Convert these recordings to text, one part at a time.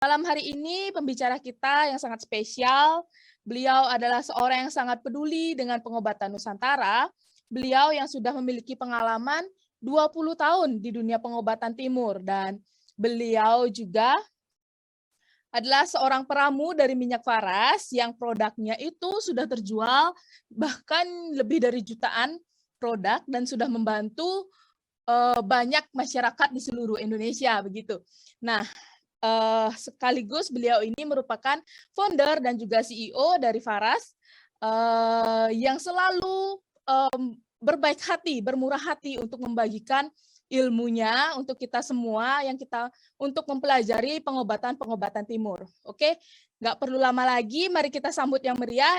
Malam hari ini pembicara kita yang sangat spesial, beliau adalah seorang yang sangat peduli dengan pengobatan Nusantara. Beliau yang sudah memiliki pengalaman 20 tahun di dunia pengobatan timur dan beliau juga adalah seorang peramu dari minyak faras yang produknya itu sudah terjual bahkan lebih dari jutaan produk dan sudah membantu banyak masyarakat di seluruh Indonesia begitu. Nah, sekaligus beliau ini merupakan founder dan juga CEO dari Faras, yang selalu berbaik hati, bermurah hati untuk membagikan ilmunya untuk kita semua yang kita untuk mempelajari pengobatan-pengobatan timur. Oke, nggak perlu lama lagi, mari kita sambut yang meriah,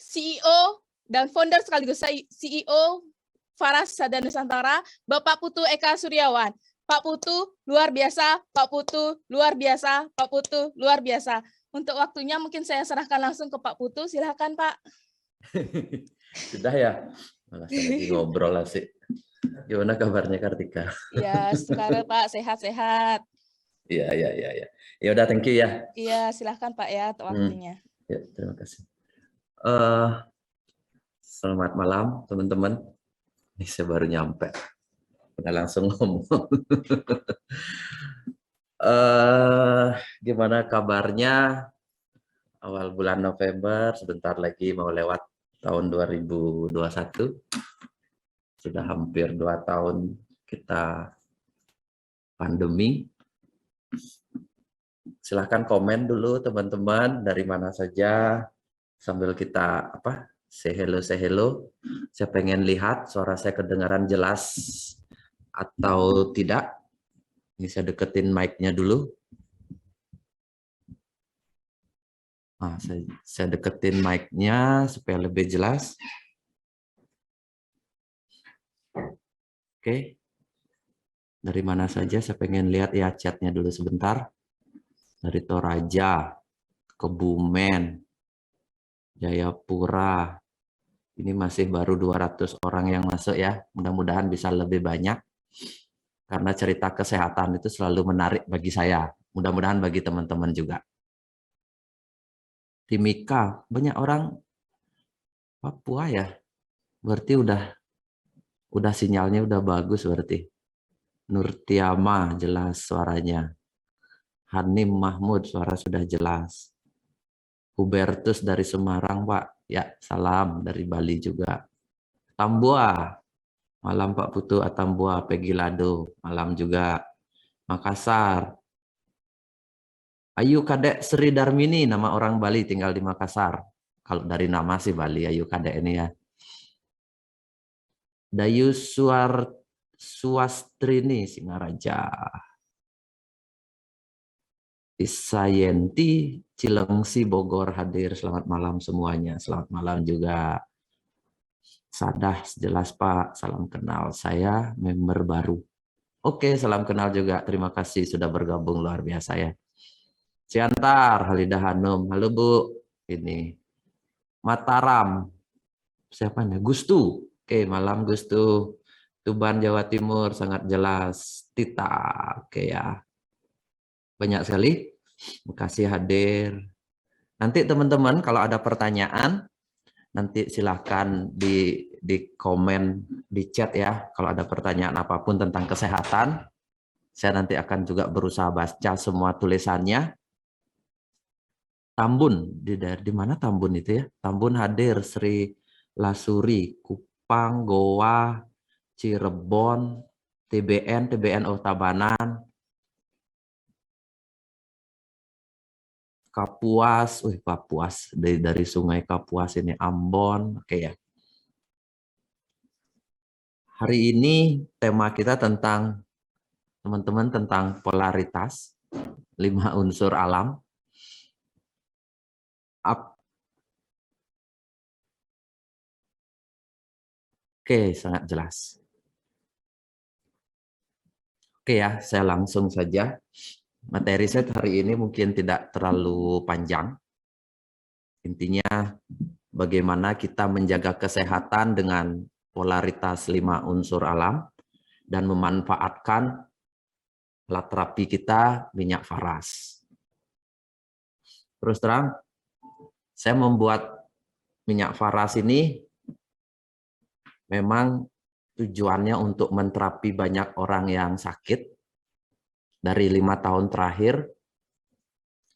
CEO dan founder sekaligus CEO Faras Sada Nusantara, Bapak Putu Eka Suryawan. Pak Putu, luar biasa. Pak Putu, luar biasa. Pak Putu, luar biasa. Untuk waktunya mungkin saya serahkan langsung ke Pak Putu. Silakan, Pak. Sudah ya? Malah saya lagi ngobrol asik. Gimana kabarnya Kartika? Ya, sekarang Pak sehat-sehat. Iya, iya, iya, iya. Ya udah, thank you ya. Iya, silahkan Pak ya untuk waktunya. Ya, terima kasih. Selamat malam teman-teman. Ini saya baru nyampe. Udah langsung ngomong. Gimana kabarnya? Awal bulan November, sebentar lagi mau lewat tahun 2021. Sudah hampir 2 tahun kita pandemi. Silahkan komen dulu teman-teman dari mana saja sambil kita say hello, say hello. Saya pengen lihat suara saya kedengaran jelas atau tidak. Ini saya deketin mic-nya dulu. Nah, saya deketin mic-nya supaya lebih jelas. Oke. Dari mana saja saya pengen lihat ya chatnya dulu sebentar. Dari Toraja, Kebumen, Jayapura. Ini masih baru 200 orang yang masuk ya. Mudah-mudahan bisa lebih banyak. Karena cerita kesehatan itu selalu menarik bagi saya. Mudah-mudahan bagi teman-teman juga. Timika, banyak orang Papua ya. Berarti udah sinyalnya udah bagus berarti. Nurtiama jelas suaranya. Hanim Mahmud suara sudah jelas. Hubertus dari Semarang, Pak. Ya, salam dari Bali juga. Tambua, malam Pak Putu Atambua, Peggy Lado, malam juga. Makassar. Ayu Kadek Sri Darmini, nama orang Bali tinggal di Makassar. Kalau dari nama sih Bali, Ayu Kadek ini ya. Dayu Suastrini, Singaraja. Isayenti Cilengsi Bogor hadir. Selamat malam semuanya. Selamat malam juga. Sadah jelas Pak. Salam kenal. Saya member baru. Oke, salam kenal juga. Terima kasih sudah bergabung luar biasa ya. Ciantar, Halidah Hanum. Halo Bu. Ini Mataram. Siapa nih? Gustu. Oke, malam Gustu. Tuban Jawa Timur sangat jelas. Tita. Oke ya. Banyak sekali. Bekasi hadir. Nanti teman-teman kalau ada pertanyaan, nanti silahkan di komen, di chat ya. Kalau ada pertanyaan apapun tentang kesehatan, saya nanti akan juga berusaha baca semua tulisannya. Tambun, di mana Tambun itu ya? Tambun hadir, Sri Lasuri, Kupang, Goa, Cirebon, TBN Tabanan, Kapuas, Kapuas dari Sungai Kapuas ini Ambon, oke ya. Hari ini tema kita tentang teman-teman tentang polaritas 5 unsur alam. Oke, sangat jelas. Oke ya, saya langsung saja. Materi saya hari ini mungkin tidak terlalu panjang. Intinya bagaimana kita menjaga kesehatan dengan polaritas 5 unsur alam dan memanfaatkan alat terapi kita minyak faras. Terus terang, saya membuat minyak faras ini memang tujuannya untuk menterapi banyak orang yang sakit. Dari 5 tahun terakhir,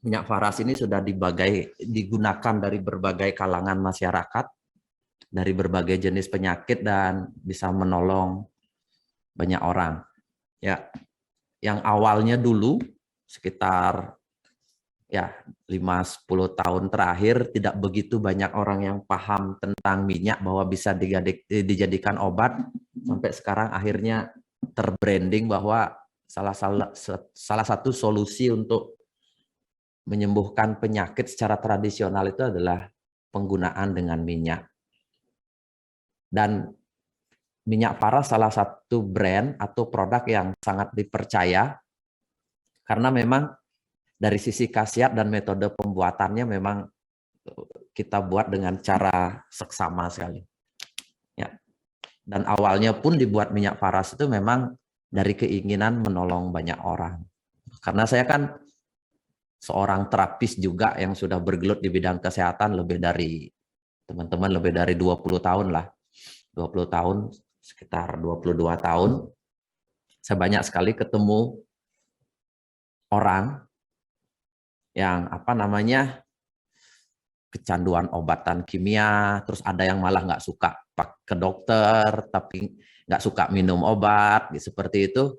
minyak faras ini sudah digunakan dari berbagai kalangan masyarakat, dari berbagai jenis penyakit, dan bisa menolong banyak orang. Ya, yang awalnya dulu sekitar 5-10 tahun terakhir tidak begitu banyak orang yang paham tentang minyak bahwa bisa dijadikan obat, sampai sekarang akhirnya terbranding bahwa salah satu solusi untuk menyembuhkan penyakit secara tradisional itu adalah penggunaan dengan minyak. Dan minyak faras salah satu brand atau produk yang sangat dipercaya karena memang dari sisi khasiat dan metode pembuatannya memang kita buat dengan cara seksama sekali. Ya. Dan awalnya pun dibuat minyak faras itu memang dari keinginan menolong banyak orang. Karena saya kan seorang terapis juga yang sudah bergelut di bidang kesehatan lebih dari 20 tahun lah. 20 tahun, sekitar 22 tahun. Saya banyak sekali ketemu orang yang kecanduan obatan kimia, terus ada yang malah nggak suka ke dokter, tapi nggak suka minum obat, seperti itu.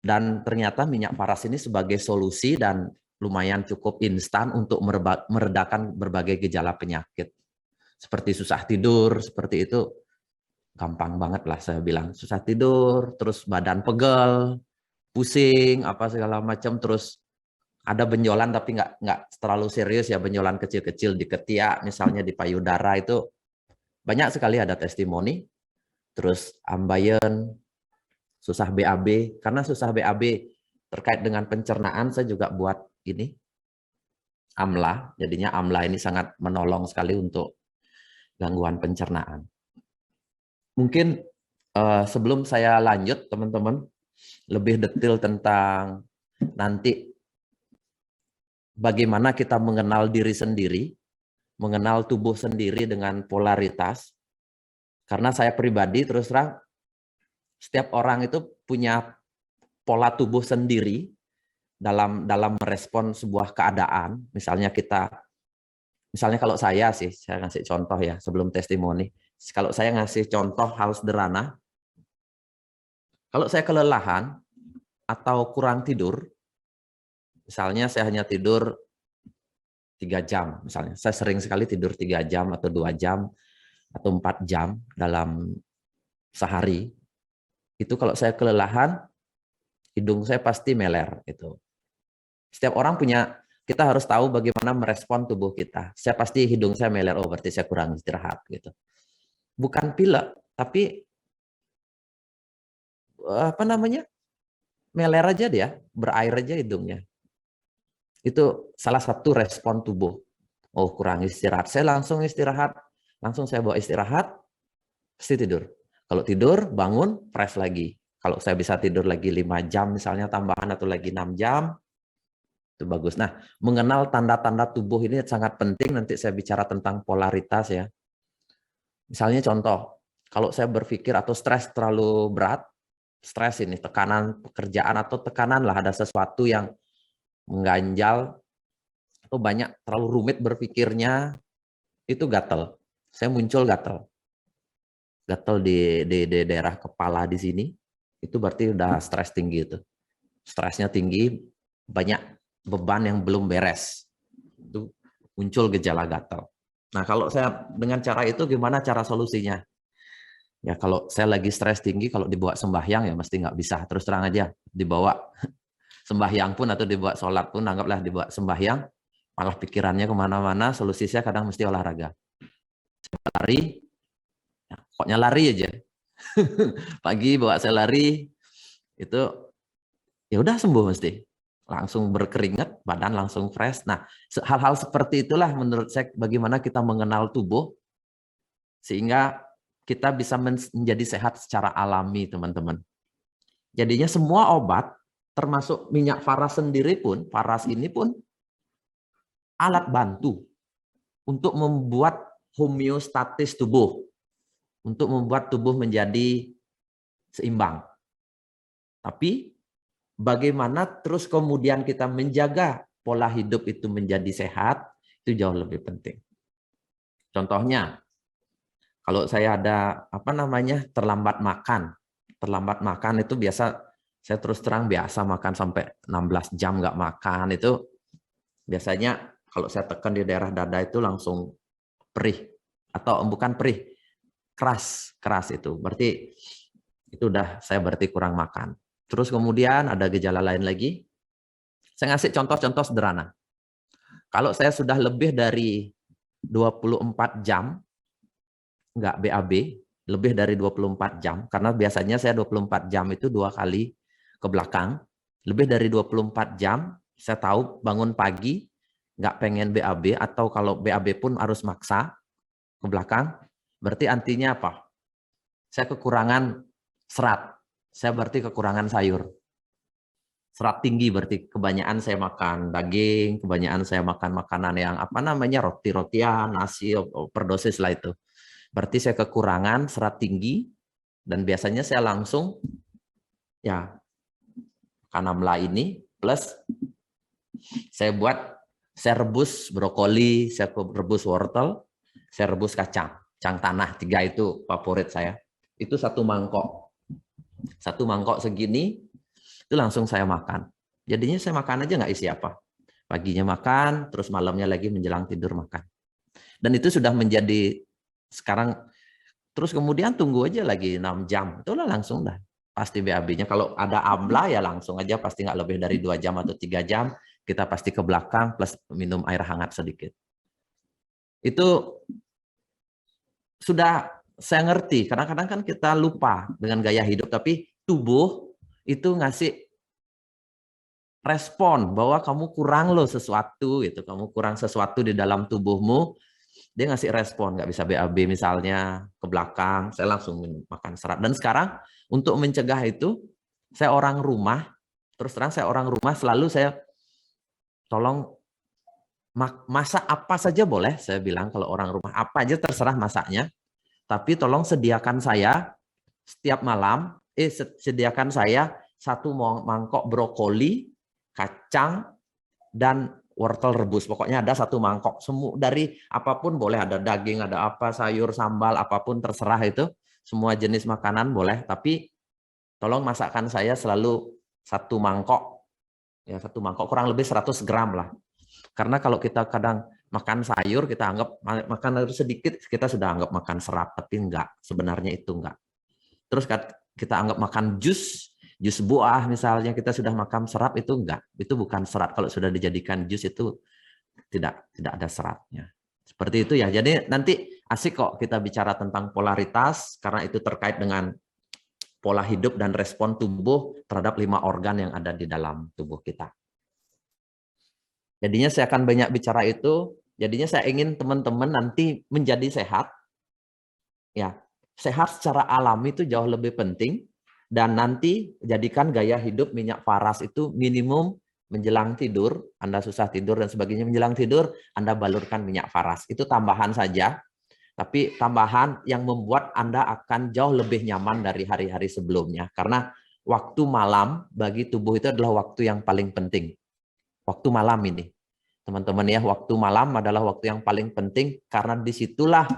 Dan ternyata minyak faras ini sebagai solusi dan lumayan cukup instan untuk meredakan berbagai gejala penyakit. Seperti susah tidur, seperti itu, gampang banget lah saya bilang. Susah tidur, terus badan pegel, pusing, apa segala macam, terus ada benjolan tapi nggak terlalu serius ya, benjolan kecil-kecil di ketiak, misalnya di payudara, itu banyak sekali ada testimoni. Terus ambeien, susah BAB, karena susah BAB terkait dengan pencernaan, saya juga buat ini amla, jadinya amla ini sangat menolong sekali untuk gangguan pencernaan. Mungkin sebelum saya lanjut teman-teman, lebih detail tentang nanti bagaimana kita mengenal diri sendiri, mengenal tubuh sendiri dengan polaritas. Karena saya pribadi terus terang, setiap orang itu punya pola tubuh sendiri dalam merespon sebuah keadaan. Misalnya kalau saya ngasih contoh ya sebelum testimoni. Kalau saya ngasih contoh hal sederhana, kalau saya kelelahan atau kurang tidur, misalnya saya hanya tidur 3 jam, misalnya. Saya sering sekali tidur 3 jam atau 2 jam atau 4 jam dalam sehari. Itu kalau saya kelelahan, hidung saya pasti meler. Itu. Setiap orang kita harus tahu bagaimana merespon tubuh kita. Saya pasti hidung saya meler, oh berarti saya kurang istirahat. Gitu. Bukan pilek, tapi meler aja dia, berair aja hidungnya. Itu salah satu respon tubuh. Oh kurang istirahat, saya langsung istirahat. Langsung saya bawa istirahat, pasti tidur. Kalau tidur, bangun, fresh lagi. Kalau saya bisa tidur lagi 5 jam misalnya tambahan atau lagi 6 jam, itu bagus. Nah, mengenal tanda-tanda tubuh ini sangat penting. Nanti saya bicara tentang polaritas ya. Misalnya contoh, kalau saya berpikir atau stres terlalu berat, stres ini, tekanan pekerjaan atau tekanan lah, ada sesuatu yang mengganjal, atau banyak terlalu rumit berpikirnya, itu gatel. Saya muncul gatel. Gatel di daerah kepala di sini, itu berarti udah stres tinggi itu. Stresnya tinggi, banyak beban yang belum beres. Itu muncul gejala gatel. Nah, kalau saya dengan cara itu gimana cara solusinya? Ya kalau saya lagi stres tinggi, kalau dibawa sembahyang ya mesti nggak bisa. Terus terang aja, dibawa sembahyang pun atau dibawa sholat pun, anggaplah dibawa sembahyang, malah pikirannya kemana-mana, solusi saya kadang mesti olahraga. Lari, ya, pokoknya lari aja. Pagi bawa saya lari, itu ya udah sembuh mesti. Langsung berkeringat, badan langsung fresh. Nah, hal-hal seperti itulah menurut saya bagaimana kita mengenal tubuh, sehingga kita bisa menjadi sehat secara alami, teman-teman. Jadinya semua obat termasuk minyak faras sendiri pun, faras ini pun alat bantu untuk membuat homeostatis tubuh, untuk membuat tubuh menjadi seimbang. Tapi bagaimana terus kemudian kita menjaga pola hidup itu menjadi sehat, itu jauh lebih penting. Contohnya, kalau saya ada terlambat makan itu biasa, saya terus terang biasa makan sampai 16 jam nggak makan, itu biasanya kalau saya tekan di daerah dada itu langsung perih, atau bukan perih, keras itu. Berarti itu saya berarti kurang makan. Terus kemudian ada gejala lain lagi. Saya ngasih contoh-contoh sederhana. Kalau saya sudah lebih dari 24 jam nggak BAB, lebih dari 24 jam, karena biasanya saya 24 jam itu 2 kali ke belakang, lebih dari 24 jam, saya tahu bangun pagi, nggak pengen BAB, atau kalau BAB pun harus maksa ke belakang, berarti artinya apa? Saya kekurangan serat, saya berarti kekurangan sayur. Serat tinggi berarti kebanyakan saya makan daging, kebanyakan saya makan makanan yang roti-rotian, nasi, overdosis lah itu. Berarti saya kekurangan serat tinggi, dan biasanya saya langsung ya kanamla ini plus saya rebus brokoli, saya rebus wortel, saya rebus kacang tanah, 3 itu favorit saya. Itu 1 mangkok. 1 mangkok segini itu langsung saya makan. Jadinya saya makan aja nggak isi apa. Paginya makan, terus malamnya lagi menjelang tidur makan. Dan itu sudah menjadi sekarang, terus kemudian tunggu aja lagi 6 jam, itulah langsung dah pasti BAB-nya. Kalau ada AMLA ya langsung aja, pasti nggak lebih dari 2 jam atau 3 jam, kita pasti ke belakang plus minum air hangat sedikit. Itu sudah saya ngerti, kadang-kadang kan kita lupa dengan gaya hidup, tapi tubuh itu ngasih respon bahwa kamu kurang loh sesuatu gitu, kamu kurang sesuatu di dalam tubuhmu, dia ngasih respon, nggak bisa BAB misalnya ke belakang, saya langsung makan serat. Dan sekarang untuk mencegah itu, saya orang rumah, terus terang saya orang rumah, selalu saya tolong masak apa saja boleh, saya bilang kalau orang rumah apa aja terserah masaknya, tapi tolong sediakan saya setiap malam, sediakan saya 1 mangkok brokoli, kacang, dan wortel rebus. Pokoknya ada 1 mangkok. Semua dari apapun boleh, ada daging, ada apa, sayur, sambal, apapun terserah itu. Semua jenis makanan boleh, tapi tolong masakkan saya selalu 1 mangkok. Ya, 1 mangkok kurang lebih 100 gram lah. Karena kalau kita kadang makan sayur, kita anggap makan sayur sedikit, kita sudah anggap makan serat, tapi enggak. Sebenarnya itu enggak. Terus kita anggap makan jus buah misalnya, kita sudah makan serat, itu enggak. Itu bukan serat. Kalau sudah dijadikan jus itu tidak ada seratnya. Seperti itu ya. Jadi nanti asik kok kita bicara tentang polaritas, karena itu terkait dengan pola hidup dan respon tubuh terhadap 5 organ yang ada di dalam tubuh kita. Jadinya saya akan banyak bicara itu. Jadinya saya ingin teman-teman nanti menjadi sehat. Ya, sehat secara alami itu jauh lebih penting. Dan nanti jadikan gaya hidup minyak faras itu minimum menjelang tidur, Anda susah tidur dan sebagainya, menjelang tidur Anda balurkan minyak faras. Itu tambahan saja, tapi tambahan yang membuat Anda akan jauh lebih nyaman dari hari-hari sebelumnya. Karena waktu malam bagi tubuh itu adalah waktu yang paling penting. Waktu malam ini, teman-teman ya, waktu malam adalah waktu yang paling penting, karena disitulah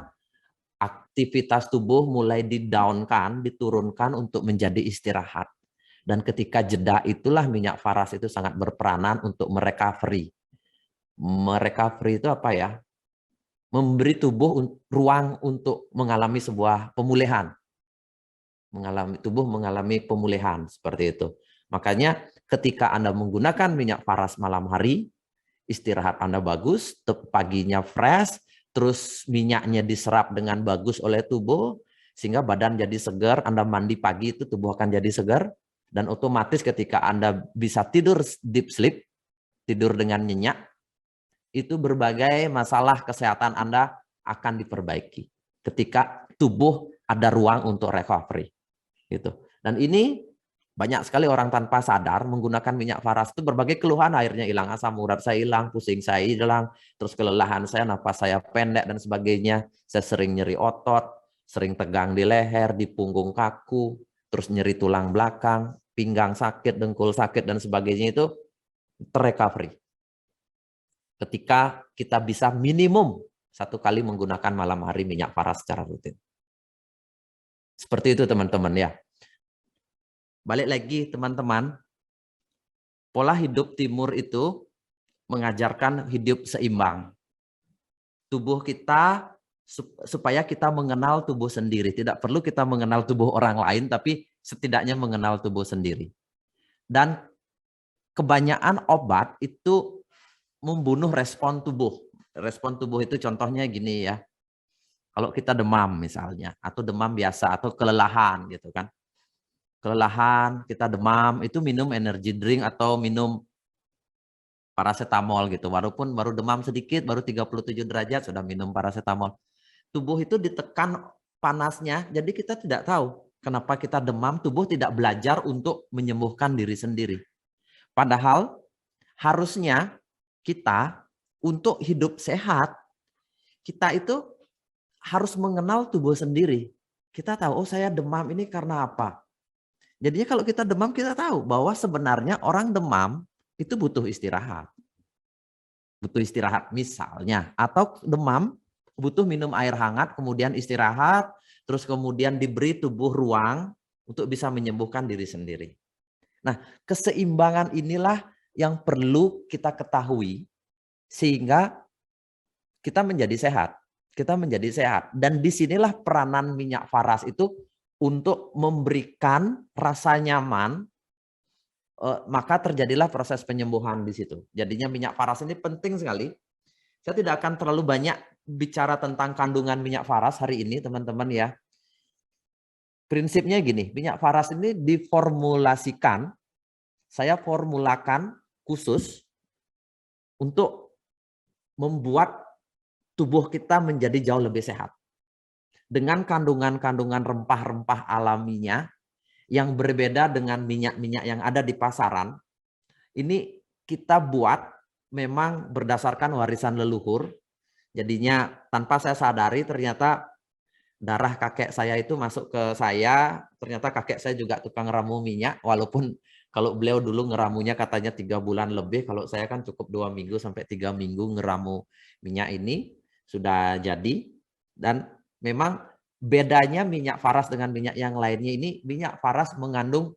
aktivitas tubuh mulai di-down-kan, diturunkan untuk menjadi istirahat. Dan ketika jeda itulah minyak faras itu sangat berperanan untuk merecovery. Merecovery itu apa ya? Memberi tubuh ruang untuk mengalami sebuah pemulihan. Tubuh mengalami pemulihan, seperti itu. Makanya ketika Anda menggunakan minyak faras malam hari, istirahat Anda bagus, paginya fresh, terus minyaknya diserap dengan bagus oleh tubuh, sehingga badan jadi segar. Anda mandi pagi itu tubuh akan jadi segar, dan otomatis ketika Anda bisa tidur deep sleep, tidur dengan nyenyak, itu berbagai masalah kesehatan Anda akan diperbaiki ketika tubuh ada ruang untuk recovery. Gitu. Dan ini Banyak sekali orang tanpa sadar menggunakan minyak faras itu berbagai keluhan, akhirnya hilang asam urat saya hilang, pusing saya hilang, terus kelelahan saya, napas saya pendek dan sebagainya. Saya sering nyeri otot, sering tegang di leher, di punggung kaku, terus nyeri tulang belakang, pinggang sakit, dengkul sakit dan sebagainya itu terrecovery. Ketika kita bisa minimum 1 kali menggunakan malam hari minyak faras secara rutin. Seperti itu teman-teman ya. Balik lagi teman-teman, pola hidup timur itu mengajarkan hidup seimbang. Tubuh kita, supaya kita mengenal tubuh sendiri. Tidak perlu kita mengenal tubuh orang lain, tapi setidaknya mengenal tubuh sendiri. Dan kebanyakan obat itu membunuh respon tubuh. Respon tubuh itu contohnya gini ya. Kalau kita demam misalnya, atau demam biasa, atau kelelahan gitu kan. Kelelahan, kita demam, itu minum energy drink atau minum paracetamol gitu. Walaupun baru demam sedikit, baru 37 derajat sudah minum paracetamol. Tubuh itu ditekan panasnya, jadi kita tidak tahu kenapa kita demam, tubuh tidak belajar untuk menyembuhkan diri sendiri. Padahal harusnya kita untuk hidup sehat, kita itu harus mengenal tubuh sendiri. Kita tahu, oh saya demam ini karena apa? Jadinya kalau kita demam, kita tahu bahwa sebenarnya orang demam itu butuh istirahat. Butuh istirahat misalnya. Atau demam, butuh minum air hangat, kemudian istirahat, terus kemudian diberi tubuh ruang untuk bisa menyembuhkan diri sendiri. Nah, keseimbangan inilah yang perlu kita ketahui sehingga kita menjadi sehat. Kita menjadi sehat. Dan disinilah peranan minyak faras itu untuk memberikan rasa nyaman, maka terjadilah proses penyembuhan di situ. Jadinya minyak faras ini penting sekali. Saya tidak akan terlalu banyak bicara tentang kandungan minyak faras hari ini, teman-teman ya. Prinsipnya gini, minyak faras ini diformulasikan, saya formulakan khusus untuk membuat tubuh kita menjadi jauh lebih sehat. Dengan kandungan-kandungan rempah-rempah alaminya yang berbeda dengan minyak-minyak yang ada di pasaran, ini kita buat memang berdasarkan warisan leluhur. Jadinya tanpa saya sadari ternyata darah kakek saya itu masuk ke saya. Ternyata kakek saya juga tukang ramu minyak. Walaupun kalau beliau dulu ngeramunya katanya 3 bulan lebih. Kalau saya kan cukup 2 minggu sampai 3 minggu ngeramu minyak ini. Sudah jadi. Dan memang bedanya minyak faras dengan minyak yang lainnya ini, minyak faras mengandung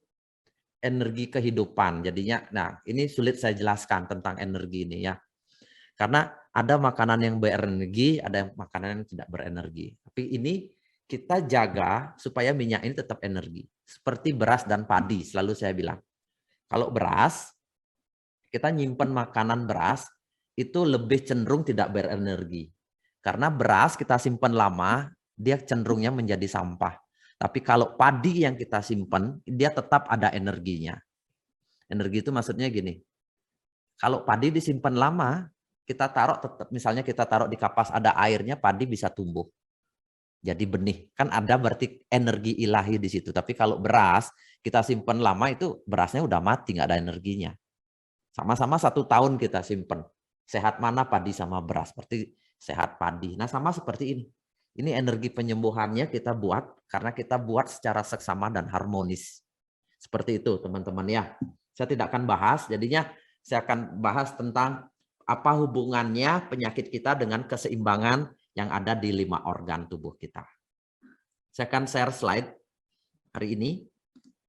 energi kehidupan. Jadinya, nah ini sulit saya jelaskan tentang energi ini ya. Karena ada makanan yang berenergi, ada makanan yang tidak berenergi. Tapi ini kita jaga supaya minyak ini tetap energi. Seperti beras dan padi, selalu saya bilang. Kalau beras, kita nyimpen makanan beras, itu lebih cenderung tidak berenergi. Karena beras kita simpan lama, dia cenderungnya menjadi sampah. Tapi kalau padi yang kita simpan, dia tetap ada energinya. Energi itu maksudnya gini, kalau padi disimpan lama, kita taruh tetap, misalnya kita taruh di kapas ada airnya, padi bisa tumbuh. Jadi benih, kan ada berarti energi ilahi di situ. Tapi kalau beras, kita simpan lama itu berasnya udah mati, nggak ada energinya. Sama-sama 1 tahun kita simpan. Sehat mana padi sama beras, seperti sehat padi. Nah sama seperti ini. Ini energi penyembuhannya kita buat, karena kita buat secara seksama dan harmonis. Seperti itu teman-teman ya. Saya tidak akan bahas, jadinya saya akan bahas tentang apa hubungannya penyakit kita dengan keseimbangan yang ada di 5 organ tubuh kita. Saya akan share slide hari ini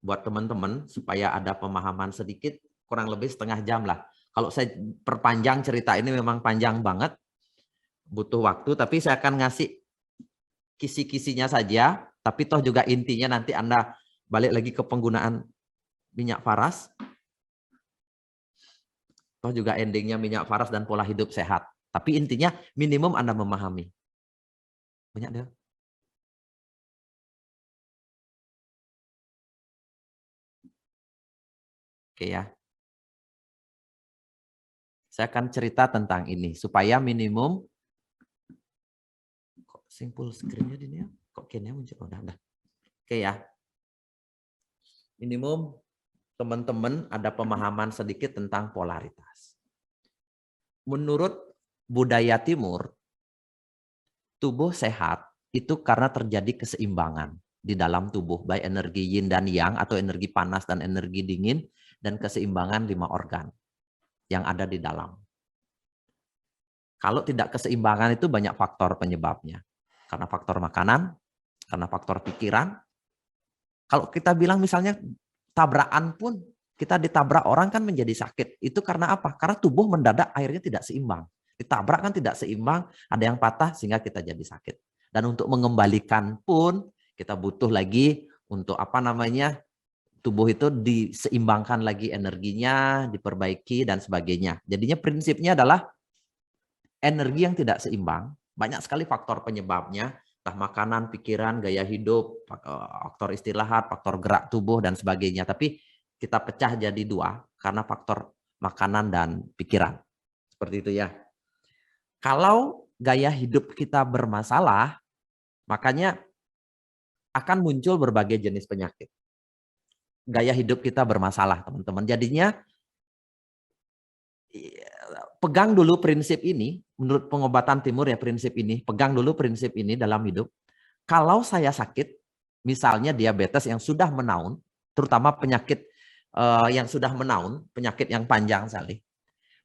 buat teman-teman supaya ada pemahaman sedikit, kurang lebih setengah jam lah. Kalau saya perpanjang cerita ini memang panjang banget, butuh waktu, tapi saya akan ngasih kisi-kisinya saja, tapi toh juga intinya nanti Anda balik lagi ke penggunaan minyak faras. Toh juga endingnya minyak faras dan pola hidup sehat. Tapi intinya minimum Anda memahami. Banyak deh. Oke ya. Saya akan cerita tentang ini supaya minimum kok full screen-nya ini ya. Kok kayaknya muncul udah. Oke ya. Minimum teman-teman ada pemahaman sedikit tentang polaritas. Menurut budaya timur, tubuh sehat itu karena terjadi keseimbangan di dalam tubuh, baik energi yin dan yang atau energi panas dan energi dingin, dan keseimbangan 5 organ yang ada di dalam. Kalau tidak keseimbangan itu banyak faktor penyebabnya. Karena faktor makanan, karena faktor pikiran. Kalau kita bilang misalnya tabrakan pun, kita ditabrak orang kan menjadi sakit. Itu karena apa? Karena tubuh mendadak akhirnya tidak seimbang. Ditabrak kan tidak seimbang, ada yang patah sehingga kita jadi sakit. Dan untuk mengembalikan pun kita butuh lagi untuk tubuh itu diseimbangkan lagi energinya, diperbaiki dan sebagainya. Jadinya prinsipnya adalah energi yang tidak seimbang, banyak sekali faktor penyebabnya, entah makanan, pikiran, gaya hidup, faktor istirahat, faktor gerak tubuh dan sebagainya. Tapi kita pecah jadi 2 karena faktor makanan dan pikiran. Seperti itu ya. Kalau gaya hidup kita bermasalah, makanya akan muncul berbagai jenis penyakit. Gaya hidup kita bermasalah, teman-teman. Jadinya pegang dulu prinsip ini, menurut pengobatan timur ya prinsip ini, pegang dulu prinsip ini dalam hidup. Kalau saya sakit, misalnya diabetes yang sudah menaun, terutama penyakit yang sudah menaun, penyakit yang panjang sekali,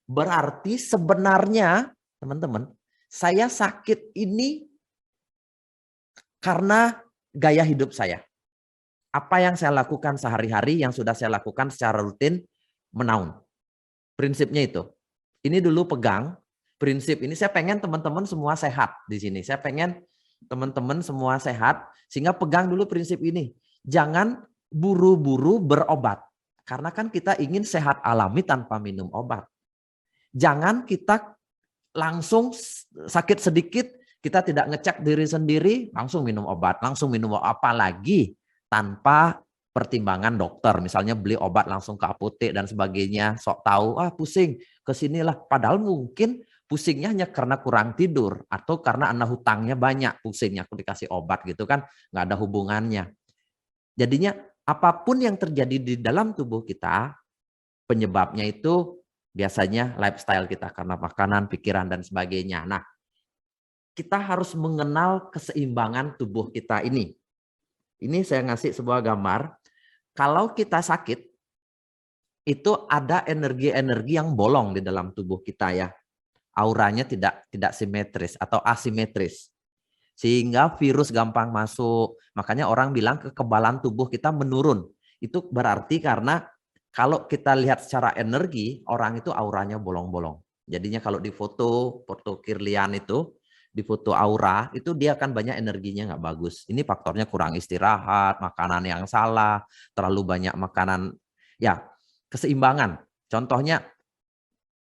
berarti sebenarnya, teman-teman, saya sakit ini karena gaya hidup saya. Apa yang saya lakukan sehari-hari, yang sudah saya lakukan secara rutin, menaun. Prinsipnya itu. Ini dulu pegang, prinsip ini saya pengen teman-teman semua sehat di sini. Saya pengen teman-teman semua sehat, sehingga pegang dulu prinsip ini. Jangan buru-buru berobat. Karena kan kita ingin sehat alami tanpa minum obat. Jangan kita langsung sakit sedikit, kita tidak ngecek diri sendiri, langsung minum obat, apalagi tanpa pertimbangan dokter. Misalnya beli obat langsung ke apotek dan sebagainya, sok tahu, pusing, kesinilah. Padahal mungkin pusingnya hanya karena kurang tidur, atau karena anak hutangnya banyak, pusingnya aku dikasih obat gitu kan, nggak ada hubungannya. Jadinya apapun yang terjadi di dalam tubuh kita, penyebabnya itu biasanya lifestyle kita, karena makanan, pikiran, dan sebagainya. Nah, kita harus mengenal keseimbangan tubuh kita ini. Ini saya ngasih sebuah gambar. Kalau kita sakit, itu ada energi-energi yang bolong di dalam tubuh kita ya. Auranya tidak simetris atau asimetris. Sehingga virus gampang masuk. Makanya orang bilang kekebalan tubuh kita menurun. Itu berarti karena kalau kita lihat secara energi, orang itu auranya bolong-bolong. Jadinya kalau di foto Kirlian itu, di foto aura, itu dia akan banyak energinya nggak bagus. Ini faktornya kurang istirahat, makanan yang salah, terlalu banyak makanan, ya keseimbangan. Contohnya,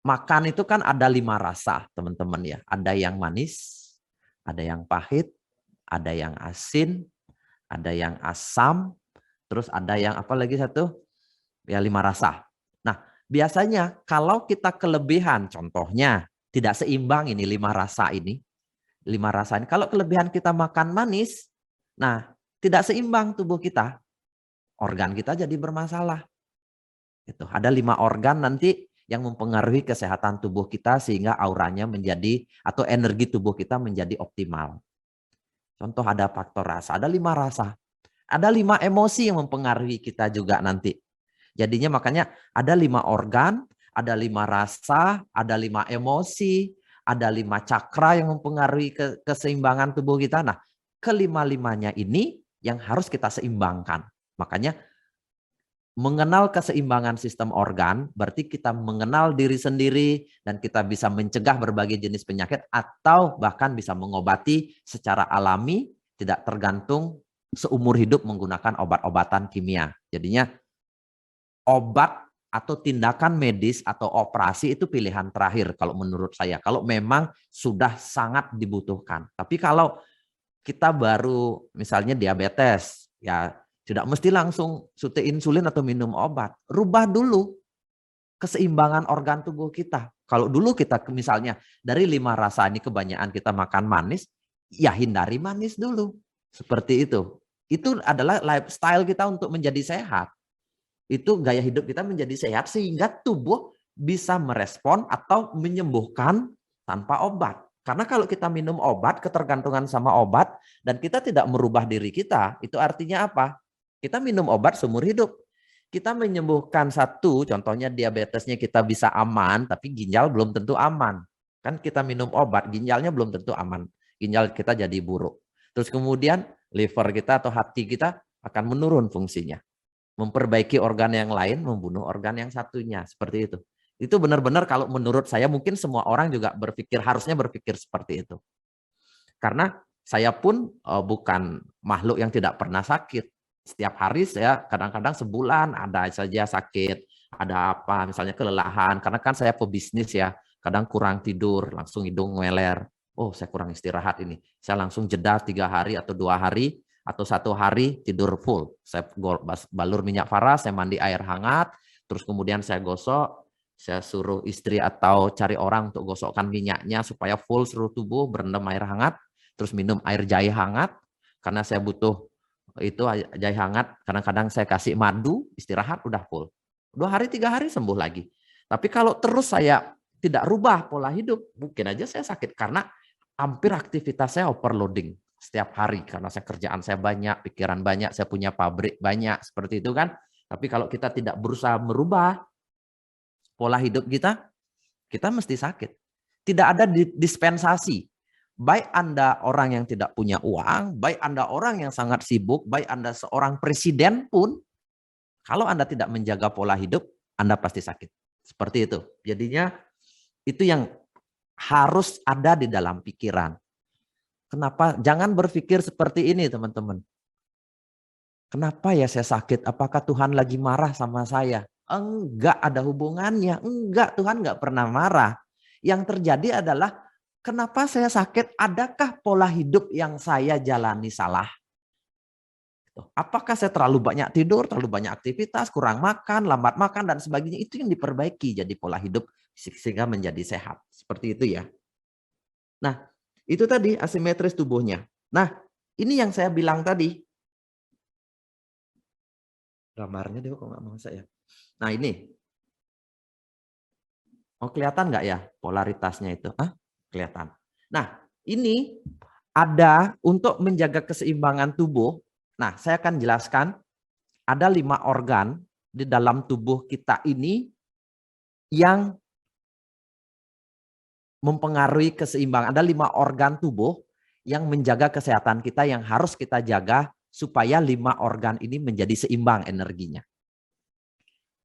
makan itu kan ada 5 rasa, teman-teman ya. Ada yang manis, ada yang pahit, ada yang asin, ada yang asam, terus ada yang apa lagi satu? Ya 5 rasa. Nah, biasanya kalau kita kelebihan, contohnya tidak seimbang ini 5 rasa ini. 5 rasa ini. Kalau kelebihan kita makan manis, nah tidak seimbang tubuh kita. Organ kita jadi bermasalah. Itu ada 5 organ nanti yang mempengaruhi kesehatan tubuh kita sehingga auranya menjadi atau energi tubuh kita menjadi optimal. Contoh ada faktor rasa, ada 5 rasa. Ada 5 emosi yang mempengaruhi kita juga nanti. Jadinya makanya ada 5 organ, ada 5 rasa, ada 5 emosi, ada 5 cakra yang mempengaruhi keseimbangan tubuh kita. Nah, kelima-limanya ini yang harus kita seimbangkan. Makanya mengenal keseimbangan sistem organ berarti kita mengenal diri sendiri dan kita bisa mencegah berbagai jenis penyakit atau bahkan bisa mengobati secara alami, tidak tergantung seumur hidup menggunakan obat-obatan kimia. Jadinya obat atau tindakan medis atau operasi itu pilihan terakhir kalau menurut saya. Kalau memang sudah sangat dibutuhkan. Tapi kalau kita baru misalnya diabetes, ya tidak mesti langsung suntik insulin atau minum obat. Rubah dulu keseimbangan organ tubuh kita. Kalau dulu kita misalnya dari 5 rasa ini kebanyakan kita makan manis, ya hindari manis dulu. Seperti itu. Itu adalah lifestyle kita untuk menjadi sehat. itu gaya hidup kita menjadi sehat sehingga tubuh bisa merespon atau menyembuhkan tanpa obat. Karena kalau kita minum obat, ketergantungan sama obat, dan kita tidak merubah diri kita, itu artinya apa? Kita minum obat seumur hidup. Kita menyembuhkan satu, contohnya diabetesnya kita bisa aman, tapi ginjal belum tentu aman. Kan kita minum obat, ginjalnya belum tentu aman. Ginjal kita jadi buruk. Terus kemudian liver kita atau hati kita akan menurun fungsinya. Memperbaiki organ yang lain, membunuh organ yang satunya. Seperti itu. Itu benar-benar kalau menurut saya mungkin semua orang juga harusnya berpikir seperti itu. Karena saya pun bukan makhluk yang tidak pernah sakit. Setiap hari saya kadang-kadang sebulan ada saja sakit, ada apa, misalnya kelelahan. Karena kan saya pebisnis ya, kadang kurang tidur, langsung hidung meler. Oh, saya kurang istirahat ini. Saya langsung jeda 3 hari atau 2 hari, atau 1 hari tidur full. Saya balur minyak farah, saya mandi air hangat, terus kemudian saya gosok, saya suruh istri atau cari orang untuk gosokkan minyaknya supaya full seluruh tubuh, berendam air hangat, terus minum air jahe hangat, karena saya butuh itu jahe hangat, kadang-kadang saya kasih madu, istirahat udah full. 2 hari, 3 hari sembuh lagi. Tapi kalau terus saya tidak rubah pola hidup, mungkin aja saya sakit karena hampir aktivitas saya overloading setiap hari karena kerjaan saya banyak, pikiran banyak, saya punya pabrik banyak, seperti itu kan. Tapi kalau kita tidak berusaha merubah pola hidup kita, kita mesti sakit. Tidak ada dispensasi. Baik Anda orang yang tidak punya uang, baik Anda orang yang sangat sibuk, baik Anda seorang presiden pun, kalau Anda tidak menjaga pola hidup, Anda pasti sakit. Seperti itu. Jadinya itu yang harus ada di dalam pikiran. Kenapa? Jangan berpikir seperti ini, teman-teman. Kenapa ya saya sakit? Apakah Tuhan lagi marah sama saya? Enggak ada hubungannya. Enggak, Tuhan enggak pernah marah. Yang terjadi adalah kenapa saya sakit? Adakah pola hidup yang saya jalani salah? Apakah saya terlalu banyak tidur, terlalu banyak aktivitas, kurang makan, lambat makan, dan sebagainya? Itu yang diperbaiki. Jadi pola hidup sehingga menjadi sehat. Seperti itu ya. Nah, itu tadi asimetris tubuhnya. Nah, ini yang saya bilang tadi. Gambarnya dia kok nggak mau saya. Nah, ini. Oh, kelihatan nggak ya polaritasnya itu? Kelihatan. Nah, ini ada untuk menjaga keseimbangan tubuh. Nah, saya akan jelaskan. Ada 5 organ di dalam tubuh kita ini yang mempengaruhi keseimbangan. Ada 5 organ tubuh yang menjaga kesehatan kita yang harus kita jaga supaya 5 organ ini menjadi seimbang energinya.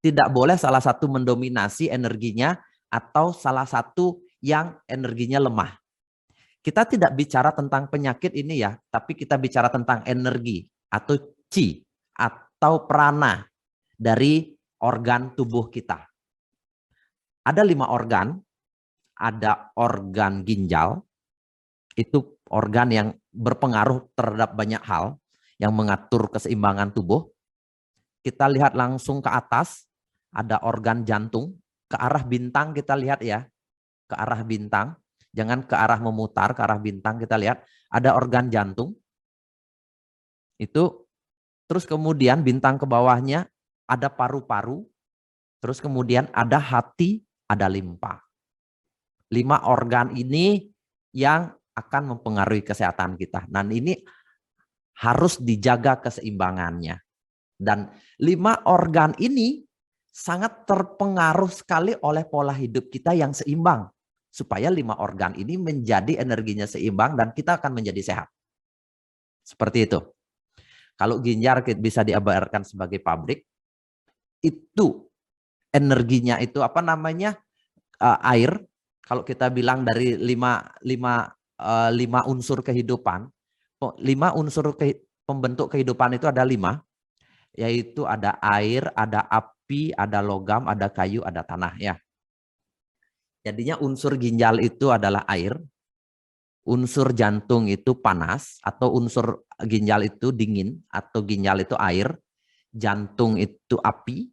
Tidak boleh salah satu mendominasi energinya atau salah satu yang energinya lemah. Kita tidak bicara tentang penyakit ini ya, tapi kita bicara tentang energi atau chi atau prana dari organ tubuh kita. Ada 5 organ. Ada organ ginjal, itu organ yang berpengaruh terhadap banyak hal, yang mengatur keseimbangan tubuh. Kita lihat langsung ke atas, ada organ jantung, ke arah bintang kita lihat ya, ke arah bintang, jangan ke arah memutar, ke arah bintang kita lihat, ada organ jantung, itu, terus kemudian bintang ke bawahnya ada paru-paru, terus kemudian ada hati, ada limpa. 5 organ ini yang akan mempengaruhi kesehatan kita. Dan ini harus dijaga keseimbangannya. Dan 5 organ ini sangat terpengaruh sekali oleh pola hidup kita yang seimbang. Supaya 5 organ ini menjadi energinya seimbang dan kita akan menjadi sehat. Seperti itu. Kalau ginjal bisa diibaratkan sebagai pabrik, itu energinya itu apa namanya? Air. Kalau kita bilang dari 5 unsur kehidupan, 5 unsur pembentuk kehidupan itu ada 5, yaitu ada air, ada api, ada logam, ada kayu, ada tanah ya. Jadinya unsur ginjal itu adalah air, unsur jantung itu panas, atau unsur ginjal itu dingin, atau ginjal itu air, jantung itu api,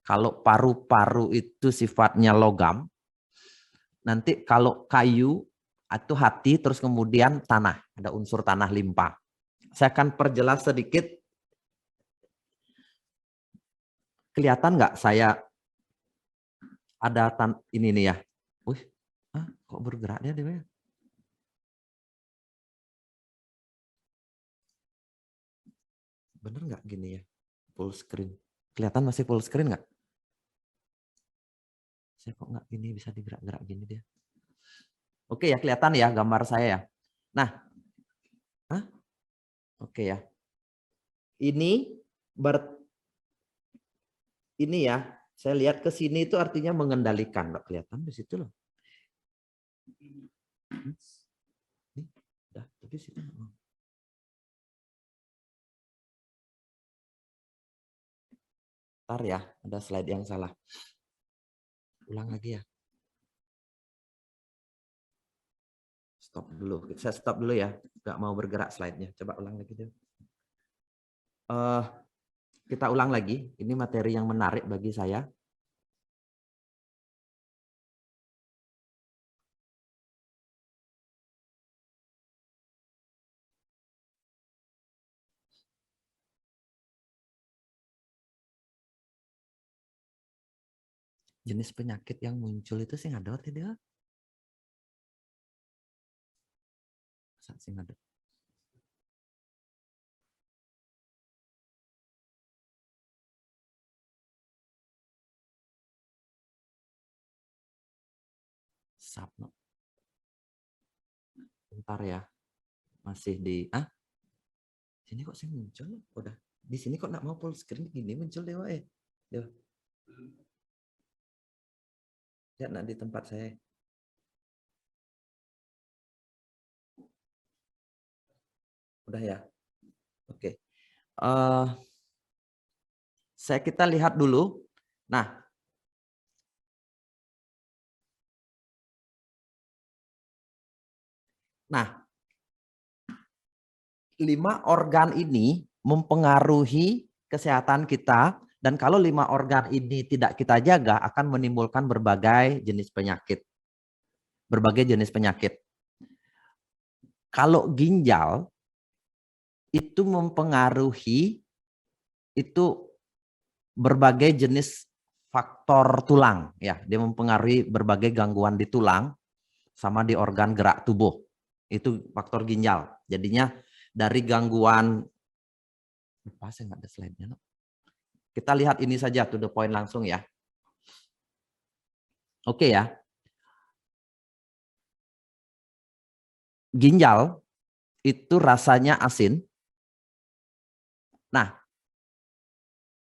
kalau paru-paru itu sifatnya logam. Nanti kalau kayu itu hati, terus kemudian tanah, ada unsur tanah limpa. Saya akan perjelas sedikit. kelihatan nggak saya ada ini nih ya? Wih, kok bergerak dia? Bener nggak gini ya? Full screen. Kelihatan masih full screen nggak? Saya kok nggak gini bisa digerak-gerak gini dia? Oke ya, kelihatan ya gambar saya ya. Nah, oke ya. Ini ini ya, saya lihat ke sini itu artinya mengendalikan. Nggak kelihatan di situ loh. Ini, udah, di situ. Ntar ya, ada slide yang salah. Ulang lagi ya. Stop dulu. Saya stop dulu ya. Nggak mau bergerak slide-nya. Coba ulang lagi dulu. Kita ulang lagi. Ini materi yang menarik bagi saya. Jenis penyakit yang muncul itu sih ngadot tidak? Sing ngadot. Sapno. Bentar ya. Masih di sini kok sih muncul? Udah. Di sini kok nggak mau full screen gini muncul dewa Dewa. Lihat nak di tempat saya. Udah ya. Oke. Kita lihat dulu. Nah, Nah, 5 organ ini mempengaruhi kesehatan kita, dan kalau 5 organ ini tidak kita jaga akan menimbulkan berbagai jenis penyakit. Berbagai jenis penyakit. Kalau ginjal itu mempengaruhi itu berbagai jenis faktor tulang ya, dia mempengaruhi berbagai gangguan di tulang sama di organ gerak tubuh. Itu faktor ginjal. Jadinya dari gangguan, lupa saya nggak ada slide-nya. Kita lihat ini saja to the point langsung ya. Oke ya. Ginjal itu rasanya asin. Nah,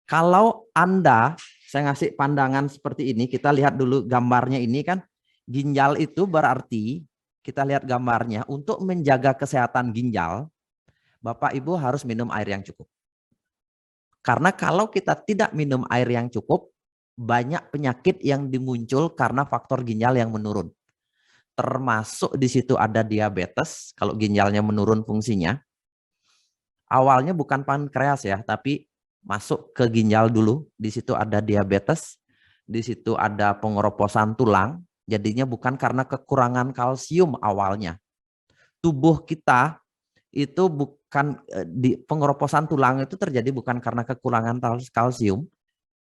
kalau Anda, saya ngasih pandangan seperti ini, kita lihat dulu gambarnya ini kan, ginjal itu berarti, kita lihat gambarnya, untuk menjaga kesehatan ginjal, Bapak Ibu harus minum air yang cukup. Karena kalau kita tidak minum air yang cukup, banyak penyakit yang dimuncul karena faktor ginjal yang menurun. Termasuk di situ ada diabetes, kalau ginjalnya menurun fungsinya. Awalnya bukan pankreas ya, tapi masuk ke ginjal dulu. Di situ ada diabetes, di situ ada pengeroposan tulang. Jadinya bukan karena kekurangan kalsium awalnya. Tubuh kita itu bukan di pengeroposan tulang itu terjadi bukan karena kekurangan kalsium.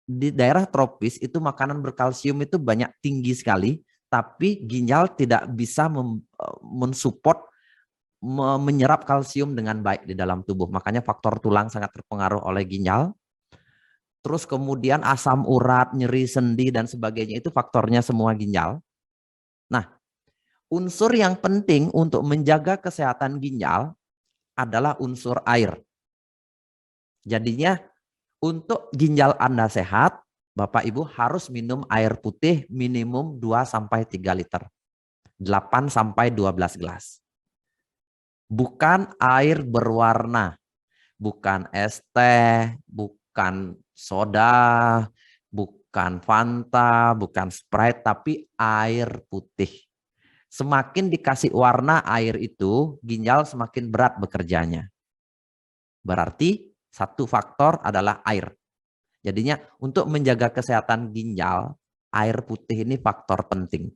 Di daerah tropis itu makanan berkalsium itu banyak tinggi sekali, tapi ginjal tidak bisa mensupport menyerap kalsium dengan baik di dalam tubuh. Makanya faktor tulang sangat terpengaruh oleh ginjal. Terus kemudian asam urat, nyeri sendi dan sebagainya itu faktornya semua ginjal. Nah, unsur yang penting untuk menjaga kesehatan ginjal adalah unsur air. Jadinya untuk ginjal Anda sehat, Bapak Ibu harus minum air putih minimum 2-3 liter. 8-12 gelas. Bukan air berwarna. Bukan es teh, bukan soda, bukan Fanta, bukan Sprite, tapi air putih. Semakin dikasih warna air itu, ginjal semakin berat bekerjanya. Berarti satu faktor adalah air. Jadinya untuk menjaga kesehatan ginjal, air putih ini faktor penting.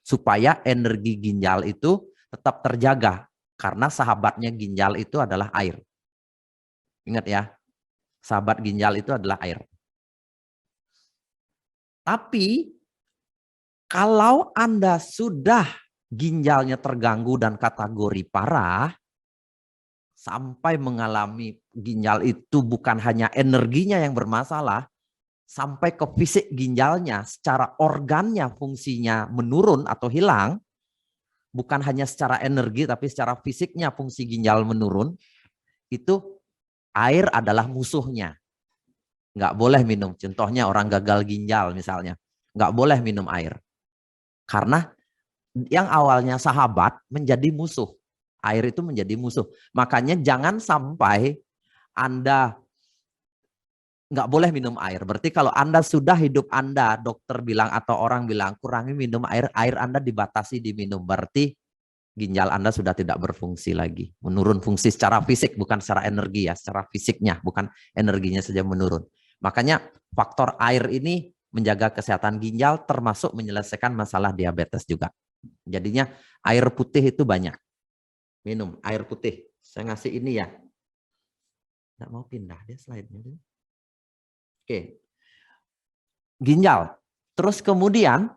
Supaya energi ginjal itu tetap terjaga. Karena sahabatnya ginjal itu adalah air. Ingat ya, sahabat ginjal itu adalah air. Tapi kalau Anda sudah ginjalnya terganggu dan kategori parah, sampai mengalami ginjal itu bukan hanya energinya yang bermasalah, sampai ke fisik ginjalnya, secara organnya fungsinya menurun atau hilang, bukan hanya secara energi tapi secara fisiknya fungsi ginjal menurun, itu air adalah musuhnya. Nggak boleh minum. Contohnya orang gagal ginjal misalnya, nggak boleh minum air. Karena yang awalnya sahabat menjadi musuh. Air itu menjadi musuh. Makanya jangan sampai Anda nggak boleh minum air. Berarti kalau Anda sudah hidup Anda, dokter bilang atau orang bilang kurangi minum air, air Anda dibatasi diminum. Berarti ginjal Anda sudah tidak berfungsi lagi. Menurun fungsi secara fisik, bukan secara energi ya, secara fisiknya, bukan energinya saja menurun. Makanya faktor air ini menjaga kesehatan ginjal termasuk menyelesaikan masalah diabetes juga. Jadinya air putih itu banyak. Minum air putih. Saya ngasih ini ya. Nggak mau pindah dia slide-nya. Oke. Ginjal. Terus kemudian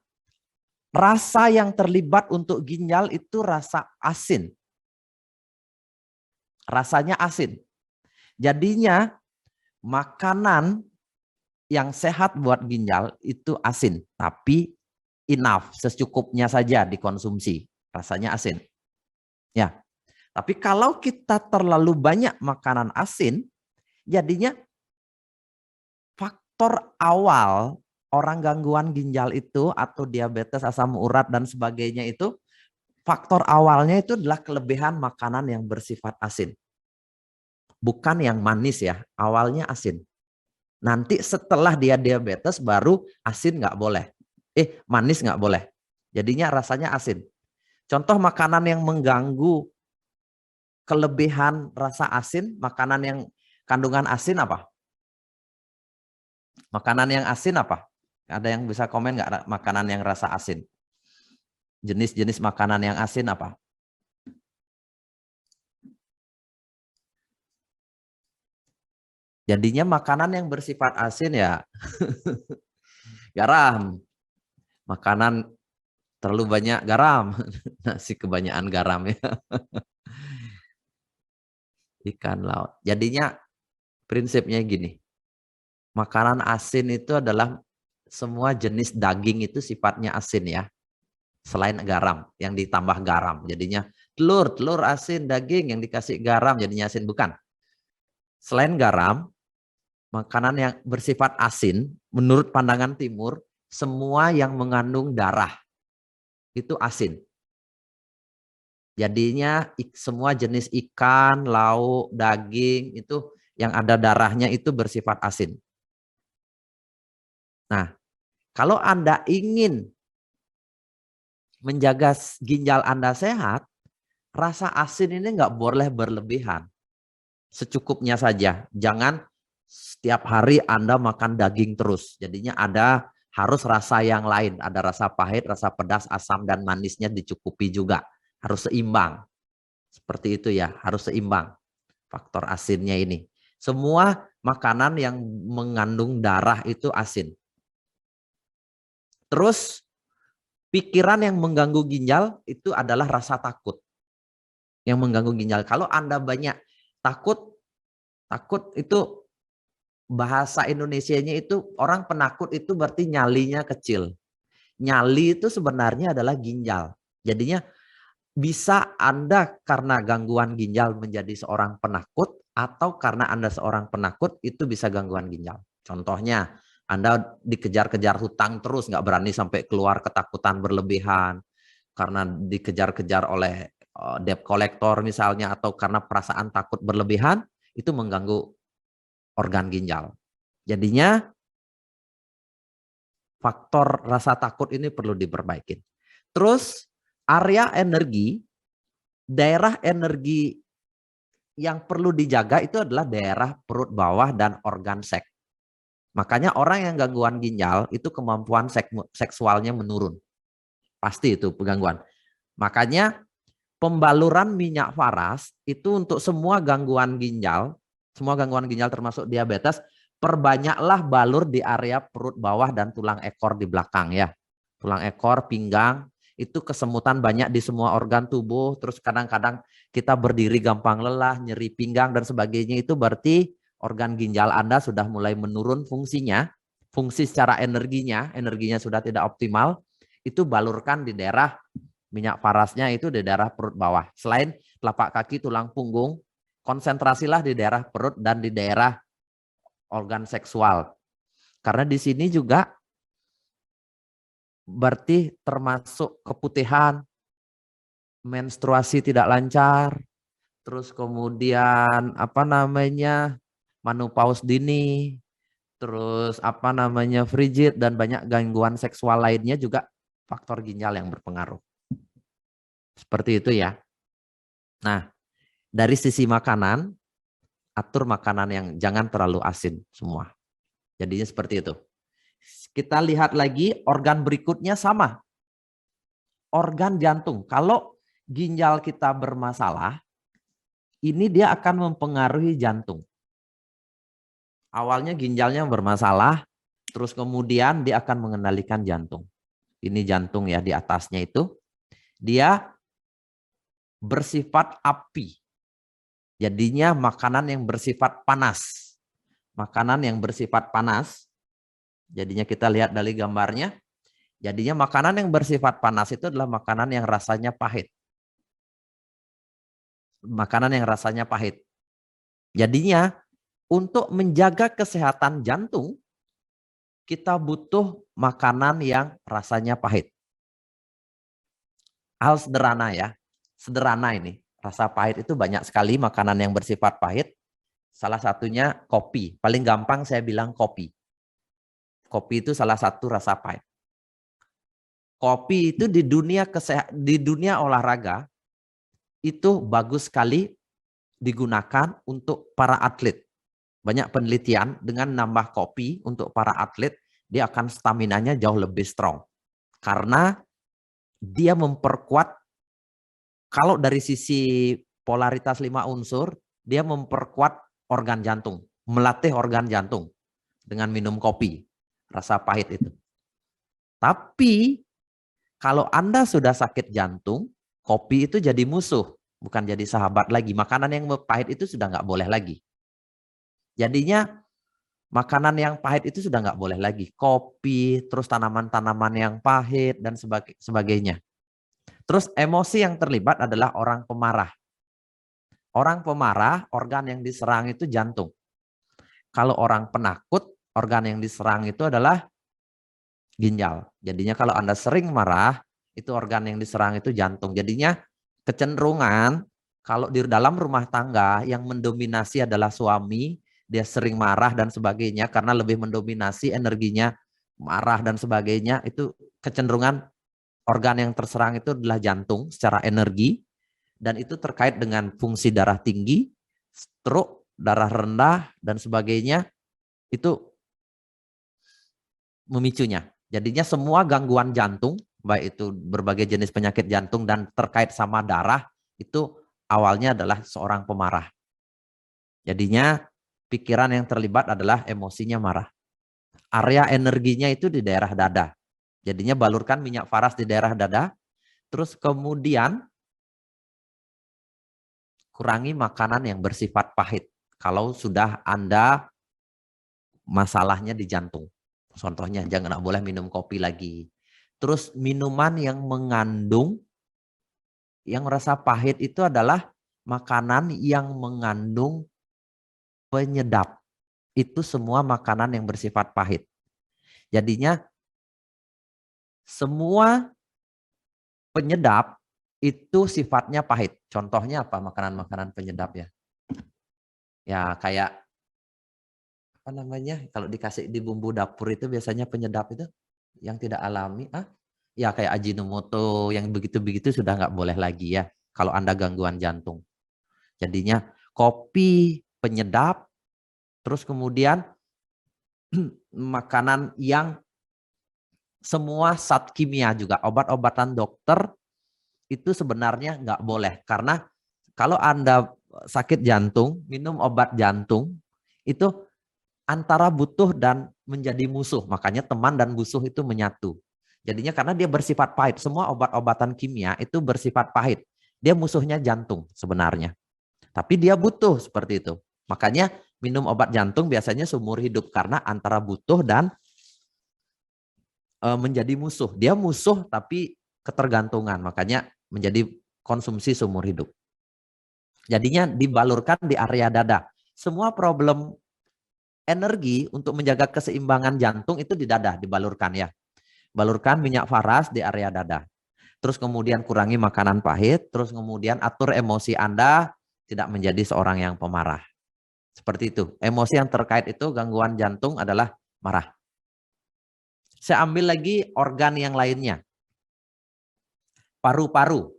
rasa yang terlibat untuk ginjal itu rasa asin. Rasanya asin. Jadinya makanan yang sehat buat ginjal itu asin, tapi enough, secukupnya saja dikonsumsi. Rasanya asin. Ya. Tapi kalau kita terlalu banyak makanan asin, jadinya faktor awal orang gangguan ginjal itu atau diabetes, asam urat dan sebagainya itu, faktor awalnya itu adalah kelebihan makanan yang bersifat asin. Bukan yang manis ya, awalnya asin. Nanti setelah dia diabetes baru asin nggak boleh. Manis nggak boleh. Jadinya rasanya asin. Contoh makanan yang mengganggu kelebihan rasa asin, makanan yang kandungan asin apa? Makanan yang asin apa? Ada yang bisa komen nggak makanan yang rasa asin? Jenis-jenis makanan yang asin apa? Jadinya makanan yang bersifat asin ya garam. Makanan terlalu banyak garam. Nasi kebanyakan garam ya. Ikan laut. Jadinya prinsipnya gini. Makanan asin itu adalah semua jenis daging itu sifatnya asin ya. Selain garam yang ditambah garam. Jadinya telur asin, daging yang dikasih garam jadinya asin. Bukan. Selain garam, makanan yang bersifat asin, menurut pandangan timur, semua yang mengandung darah itu asin. Jadinya semua jenis ikan, lauk, daging itu yang ada darahnya itu bersifat asin. Nah, kalau Anda ingin menjaga ginjal Anda sehat, rasa asin ini nggak boleh berlebihan. Secukupnya saja. Jangan setiap hari Anda makan daging terus. Jadinya ada harus rasa yang lain. Ada rasa pahit, rasa pedas, asam, dan manisnya dicukupi juga. Harus seimbang. Seperti itu ya, harus seimbang. Faktor asinnya ini. Semua makanan yang mengandung darah itu asin. Terus pikiran yang mengganggu ginjal itu adalah rasa takut. Yang mengganggu ginjal. Kalau Anda banyak takut itu bahasa Indonesianya itu orang penakut itu berarti nyalinya kecil. Nyali itu sebenarnya adalah ginjal. Jadinya bisa Anda karena gangguan ginjal menjadi seorang penakut atau karena Anda seorang penakut itu bisa gangguan ginjal. Contohnya Anda dikejar-kejar hutang terus nggak berani sampai keluar, ketakutan berlebihan karena dikejar-kejar oleh debt collector misalnya atau karena perasaan takut berlebihan itu mengganggu organ ginjal. Jadinya faktor rasa takut ini perlu diperbaiki. Terus area energi, daerah energi yang perlu dijaga itu adalah daerah perut bawah dan organ seks. Makanya orang yang gangguan ginjal itu kemampuan seksualnya menurun. Pasti itu gangguan. Makanya pembaluran minyak faras itu untuk semua gangguan ginjal termasuk diabetes, perbanyaklah balur di area perut bawah dan tulang ekor di belakang ya. Tulang ekor, pinggang, itu kesemutan banyak di semua organ tubuh. Terus kadang-kadang kita berdiri gampang lelah, nyeri pinggang dan sebagainya. Itu berarti organ ginjal Anda sudah mulai menurun fungsinya. Fungsi secara energinya sudah tidak optimal. Itu balurkan di daerah minyak parasnya itu di daerah perut bawah. Selain telapak kaki, tulang punggung, konsentrasilah di daerah perut dan di daerah organ seksual. Karena di sini juga berarti termasuk keputihan, menstruasi tidak lancar, terus kemudian menopause dini, terus frigid dan banyak gangguan seksual lainnya juga faktor ginjal yang berpengaruh. Seperti itu ya. Nah, dari sisi makanan, atur makanan yang jangan terlalu asin semua. Jadinya seperti itu. Kita lihat lagi organ berikutnya sama. Organ jantung. Kalau ginjal kita bermasalah, ini dia akan mempengaruhi jantung. Awalnya ginjalnya bermasalah, terus kemudian dia akan mengendalikan jantung. Ini jantung ya di atasnya itu. Dia bersifat api. Jadinya makanan yang bersifat panas. Makanan yang bersifat panas. Jadinya kita lihat dari gambarnya. Jadinya makanan yang bersifat panas itu adalah makanan yang rasanya pahit. Makanan yang rasanya pahit. Jadinya untuk menjaga kesehatan jantung, kita butuh makanan yang rasanya pahit. Hal sederhana ya. Sederhana ini. Rasa pahit itu banyak sekali makanan yang bersifat pahit. Salah satunya kopi. Paling gampang saya bilang kopi. Kopi itu salah satu rasa pahit. Kopi itu di dunia olahraga itu bagus sekali digunakan untuk para atlet. Banyak penelitian dengan nambah kopi untuk para atlet, dia akan staminanya jauh lebih strong. Karena dia memperkuat, kalau dari sisi polaritas 5 unsur, dia memperkuat organ jantung, melatih organ jantung dengan minum kopi, rasa pahit itu. Tapi kalau Anda sudah sakit jantung, kopi itu jadi musuh, bukan jadi sahabat lagi. Makanan yang pahit itu sudah nggak boleh lagi. Jadinya makanan yang pahit itu sudah nggak boleh lagi. Kopi, terus tanaman-tanaman yang pahit, dan sebagainya. Terus emosi yang terlibat adalah orang pemarah. Orang pemarah, organ yang diserang itu jantung. Kalau orang penakut, organ yang diserang itu adalah ginjal. Jadinya kalau Anda sering marah, itu organ yang diserang itu jantung. Jadinya kecenderungan kalau di dalam rumah tangga yang mendominasi adalah suami, dia sering marah dan sebagainya karena lebih mendominasi energinya, marah dan sebagainya, itu kecenderungan organ yang terserang itu adalah jantung secara energi, dan itu terkait dengan fungsi darah tinggi, stroke, darah rendah dan sebagainya, itu memicunya. Jadinya semua gangguan jantung, baik itu berbagai jenis penyakit jantung dan terkait sama darah, itu awalnya adalah seorang pemarah. Jadinya pikiran yang terlibat adalah emosinya marah. Area energinya itu di daerah dada. Jadinya balurkan minyak faras di daerah dada. Terus kemudian kurangi makanan yang bersifat pahit. Kalau sudah Anda masalahnya di jantung. Contohnya jangan boleh minum kopi lagi. Terus minuman yang mengandung, yang rasa pahit itu adalah makanan yang mengandung penyedap. Itu semua makanan yang bersifat pahit. Jadinya semua penyedap itu sifatnya pahit. Contohnya apa makanan-makanan penyedap ya? Ya kayak apa namanya? Kalau dikasih di bumbu dapur itu biasanya penyedap itu yang tidak alami. Ya kayak Ajinomoto, yang begitu-begitu sudah nggak boleh lagi ya. Kalau Anda gangguan jantung. Jadinya kopi penyedap, terus kemudian makanan yang semua zat kimia juga, obat-obatan dokter itu sebenarnya nggak boleh. Karena kalau Anda sakit jantung, minum obat jantung, itu antara butuh dan menjadi musuh. Makanya teman dan musuh itu menyatu. Jadinya karena dia bersifat pahit. Semua obat-obatan kimia itu bersifat pahit. Dia musuhnya jantung sebenarnya. Tapi dia butuh seperti itu. Makanya minum obat jantung biasanya seumur hidup. Karena antara butuh dan menjadi musuh. Dia musuh tapi ketergantungan. Makanya menjadi konsumsi seumur hidup. Jadinya dibalurkan di area dada. Semua problem energi untuk menjaga keseimbangan jantung itu di dada dibalurkan ya. Balurkan minyak faras di area dada. Terus kemudian kurangi makanan pahit, terus kemudian atur emosi Anda tidak menjadi seorang yang pemarah. Seperti itu. Emosi yang terkait itu gangguan jantung adalah marah. Saya ambil lagi organ yang lainnya. Paru-paru.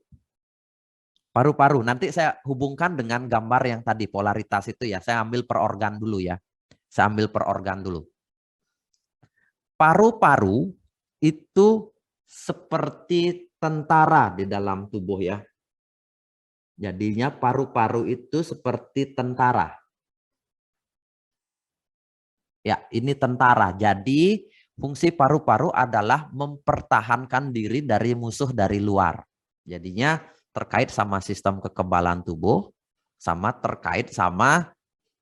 Paru-paru. Nanti saya hubungkan dengan gambar yang tadi polaritas itu ya. Saya ambil per organ dulu ya. Saya ambil per organ dulu. Paru-paru itu seperti tentara di dalam tubuh ya. Jadinya paru-paru itu seperti tentara. Ya, ini tentara. Jadi fungsi paru-paru adalah mempertahankan diri dari musuh dari luar. Jadinya terkait sama sistem kekebalan tubuh, sama terkait sama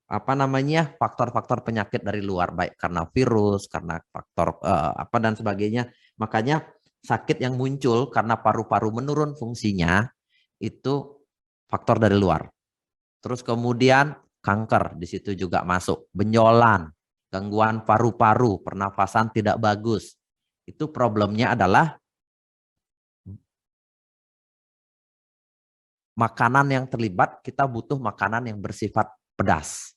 faktor-faktor penyakit dari luar, baik karena virus, karena faktor dan sebagainya. Makanya sakit yang muncul karena paru-paru menurun fungsinya itu faktor dari luar. Terus kemudian kanker di situ juga masuk, benjolan, gangguan paru-paru, pernafasan tidak bagus. Itu problemnya adalah makanan yang terlibat, kita butuh makanan yang bersifat pedas.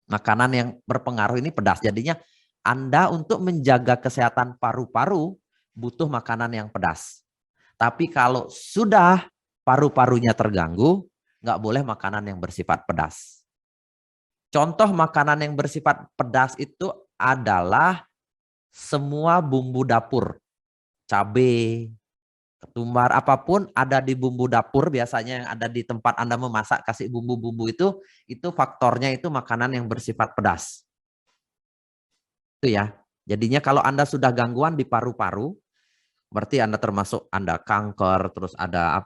Makanan yang berpengaruh ini pedas. Jadinya Anda untuk menjaga kesehatan paru-paru butuh makanan yang pedas. Tapi kalau sudah paru-parunya terganggu, nggak boleh makanan yang bersifat pedas. Contoh makanan yang bersifat pedas itu adalah semua bumbu dapur. Cabai, ketumbar, apapun ada di bumbu dapur biasanya yang ada di tempat Anda memasak, kasih bumbu-bumbu itu faktornya itu makanan yang bersifat pedas. Itu ya. Jadinya kalau Anda sudah gangguan di paru-paru, berarti Anda termasuk Anda kanker, terus ada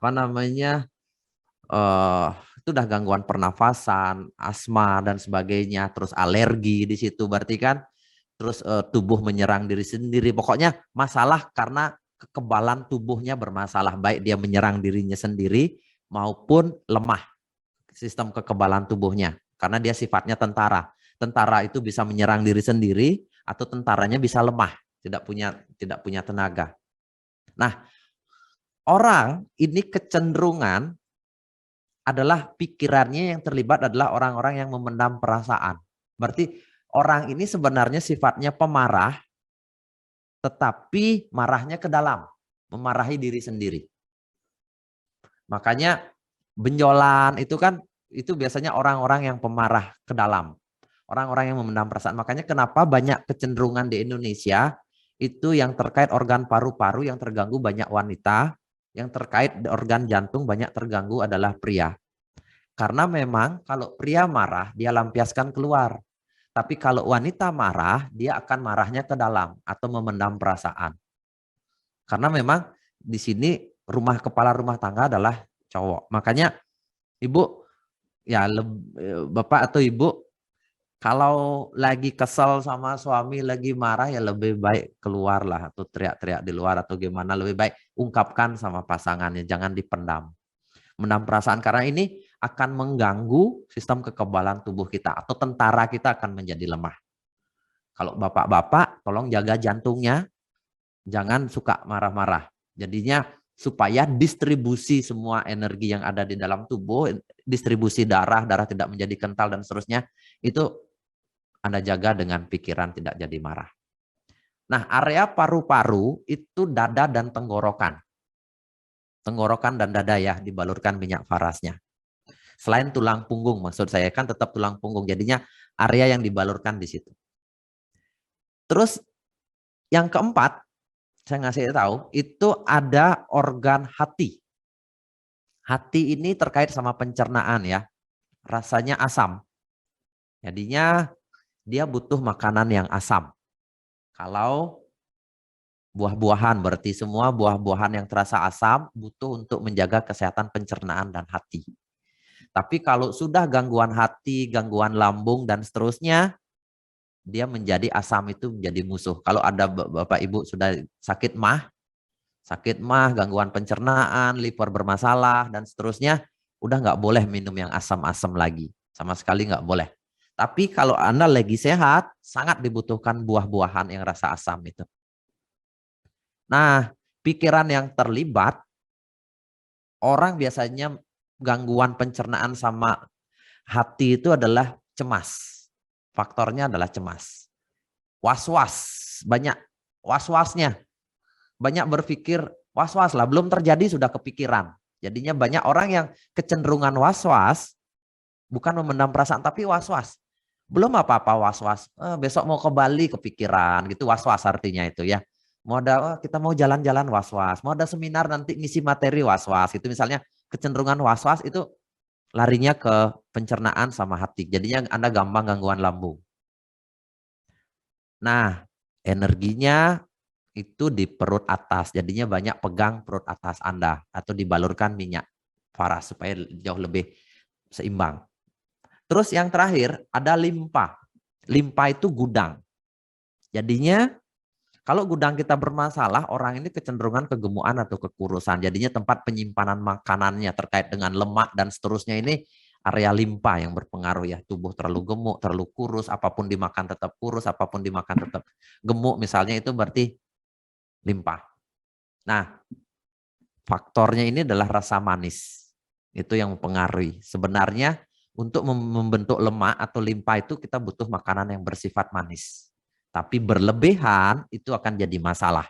itu udah gangguan pernafasan, asma dan sebagainya, terus alergi di situ berarti kan, terus tubuh menyerang diri sendiri. Pokoknya masalah karena kekebalan tubuhnya bermasalah, baik dia menyerang dirinya sendiri maupun lemah sistem kekebalan tubuhnya, karena dia sifatnya tentara. Tentara itu bisa menyerang diri sendiri atau tentaranya bisa lemah, tidak punya tenaga. Nah, orang ini kecenderungan adalah pikirannya yang terlibat adalah orang-orang yang memendam perasaan. Berarti orang ini sebenarnya sifatnya pemarah, tetapi marahnya ke dalam, memarahi diri sendiri. Makanya benjolan itu biasanya orang-orang yang pemarah ke dalam. Orang-orang yang memendam perasaan. Makanya kenapa banyak kecenderungan di Indonesia itu yang terkait organ paru-paru yang terganggu banyak wanita, yang terkait organ jantung banyak terganggu adalah pria. Karena memang kalau pria marah, dia lampiaskan keluar. Tapi kalau wanita marah, dia akan marahnya ke dalam atau memendam perasaan. Karena memang di sini kepala rumah tangga adalah cowok. Makanya ibu, ya bapak atau ibu, kalau lagi kesel sama suami, lagi marah ya lebih baik keluarlah atau teriak-teriak di luar atau gimana, lebih baik ungkapkan sama pasangannya, jangan dipendam. Mendam perasaan karena ini akan mengganggu sistem kekebalan tubuh kita atau tentara kita akan menjadi lemah. Kalau bapak-bapak tolong jaga jantungnya, jangan suka marah-marah. Jadinya supaya distribusi semua energi yang ada di dalam tubuh, distribusi darah tidak menjadi kental dan seterusnya, itu Anda jaga dengan pikiran tidak jadi marah. Nah, area paru-paru itu dada dan tenggorokan. Tenggorokan dan dada ya, dibalurkan minyak farasnya. Selain tulang punggung, maksud saya kan tetap tulang punggung, jadinya area yang dibalurkan di situ. Terus yang keempat, saya ngasih tahu, itu ada organ hati. Hati ini terkait sama pencernaan ya, rasanya asam. Jadinya dia butuh makanan yang asam. Kalau buah-buahan, berarti semua buah-buahan yang terasa asam butuh untuk menjaga kesehatan pencernaan dan hati. Tapi kalau sudah gangguan hati, gangguan lambung, dan seterusnya, dia menjadi asam itu menjadi musuh. Kalau ada Bapak Ibu sudah sakit mah, gangguan pencernaan, liver bermasalah, dan seterusnya, udah nggak boleh minum yang asam-asam lagi. Sama sekali nggak boleh. Tapi kalau Anda lagi sehat, sangat dibutuhkan buah-buahan yang rasa asam itu. Nah, pikiran yang terlibat, orang biasanya gangguan pencernaan sama hati itu adalah cemas. Faktornya adalah cemas. Was-was, banyak was-wasnya. Banyak berpikir was-was lah, belum terjadi sudah kepikiran. Jadinya banyak orang yang kecenderungan was-was, bukan memendam perasaan, tapi was-was. Belum apa-apa was-was, besok mau ke Bali kepikiran, gitu was-was artinya itu ya. Mau ada, kita mau jalan-jalan was-was, mau ada seminar nanti ngisi materi was-was, itu misalnya kecenderungan was-was itu larinya ke pencernaan sama hati. Jadinya Anda gampang gangguan lambung. Nah, energinya itu di perut atas. Jadinya banyak pegang perut atas Anda atau dibalurkan minyak paras supaya jauh lebih seimbang. Terus yang terakhir ada limpa. Limpa itu gudang. Jadinya kalau gudang kita bermasalah, orang ini kecenderungan kegemukan atau kekurusan. Jadinya tempat penyimpanan makanannya terkait dengan lemak dan seterusnya ini area limpa yang berpengaruh ya. Tubuh terlalu gemuk, terlalu kurus, apapun dimakan tetap kurus, apapun dimakan tetap gemuk misalnya, itu berarti limpa. Nah, faktornya ini adalah rasa manis. Itu yang mempengaruhi. Sebenarnya untuk membentuk lemak atau limpa itu kita butuh makanan yang bersifat manis. Tapi berlebihan itu akan jadi masalah.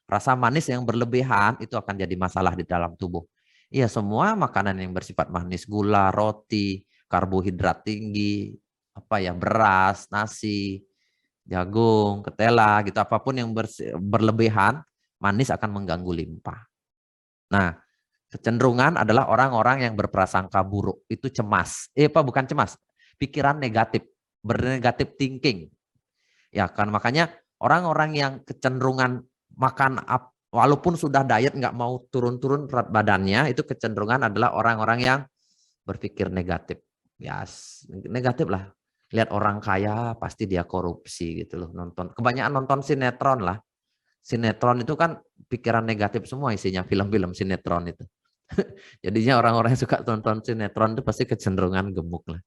Rasa manis yang berlebihan itu akan jadi masalah di dalam tubuh. Iya, semua makanan yang bersifat manis, gula, roti, karbohidrat tinggi, apa ya, beras, nasi, jagung, ketela, gitu, apapun yang berlebihan, manis akan mengganggu limpa. Nah, kecenderungan adalah orang-orang yang berprasangka buruk, itu cemas. Bukan cemas, pikiran negatif, bernegatif thinking. Ya kan, makanya orang-orang yang kecenderungan makan walaupun sudah diet nggak mau turun-turun berat badannya, itu kecenderungan adalah orang-orang yang berpikir negatif. Ya, negatif lah. Lihat orang kaya pasti dia korupsi gitu loh, nonton. Kebanyakan nonton sinetron lah. Sinetron itu kan pikiran negatif semua isinya, film-film sinetron itu. Jadinya orang-orang yang suka nonton sinetron itu pasti kecenderungan gemuk lah.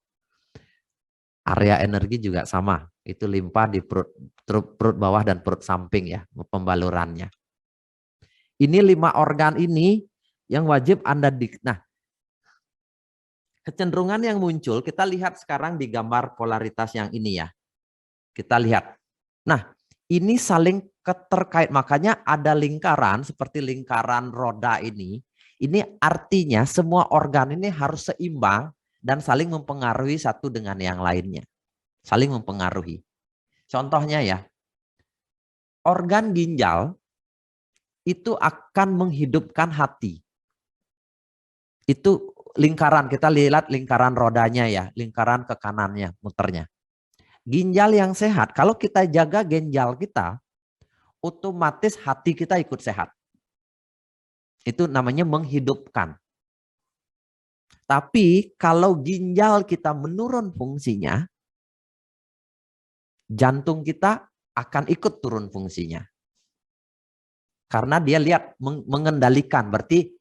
Area energi juga sama, itu limpa di perut bawah dan perut samping ya, pembalurannya. Ini 5 organ ini yang wajib Anda Nah, kecenderungan yang muncul, kita lihat sekarang di gambar polaritas yang ini ya. Kita lihat. Nah, ini saling terkait, makanya ada lingkaran seperti lingkaran roda ini. Ini artinya semua organ ini harus seimbang dan saling mempengaruhi satu dengan yang lainnya. Saling mempengaruhi. Contohnya ya, organ ginjal itu akan menghidupkan hati. Itu lingkaran, kita lihat lingkaran rodanya ya, lingkaran ke kanannya, muternya. Ginjal yang sehat, kalau kita jaga ginjal kita, otomatis hati kita ikut sehat. Itu namanya menghidupkan. Tapi kalau ginjal kita menurun fungsinya, jantung kita akan ikut turun fungsinya. Karena dia lihat mengendalikan, berarti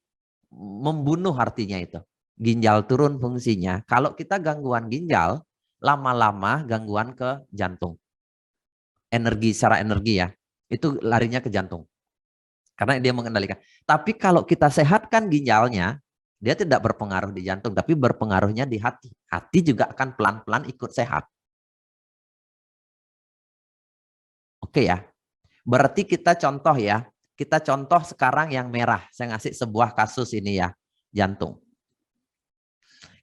membunuh artinya itu. Ginjal turun fungsinya. Kalau kita gangguan ginjal, lama-lama gangguan ke jantung. Energi, secara energi ya, itu larinya ke jantung. Karena dia mengendalikan. Tapi kalau kita sehatkan ginjalnya, dia tidak berpengaruh di jantung, tapi berpengaruhnya di hati. Hati juga akan pelan-pelan ikut sehat. Oke ya. Berarti kita contoh ya. Kita contoh sekarang yang merah. Saya ngasih sebuah kasus ini ya. Jantung.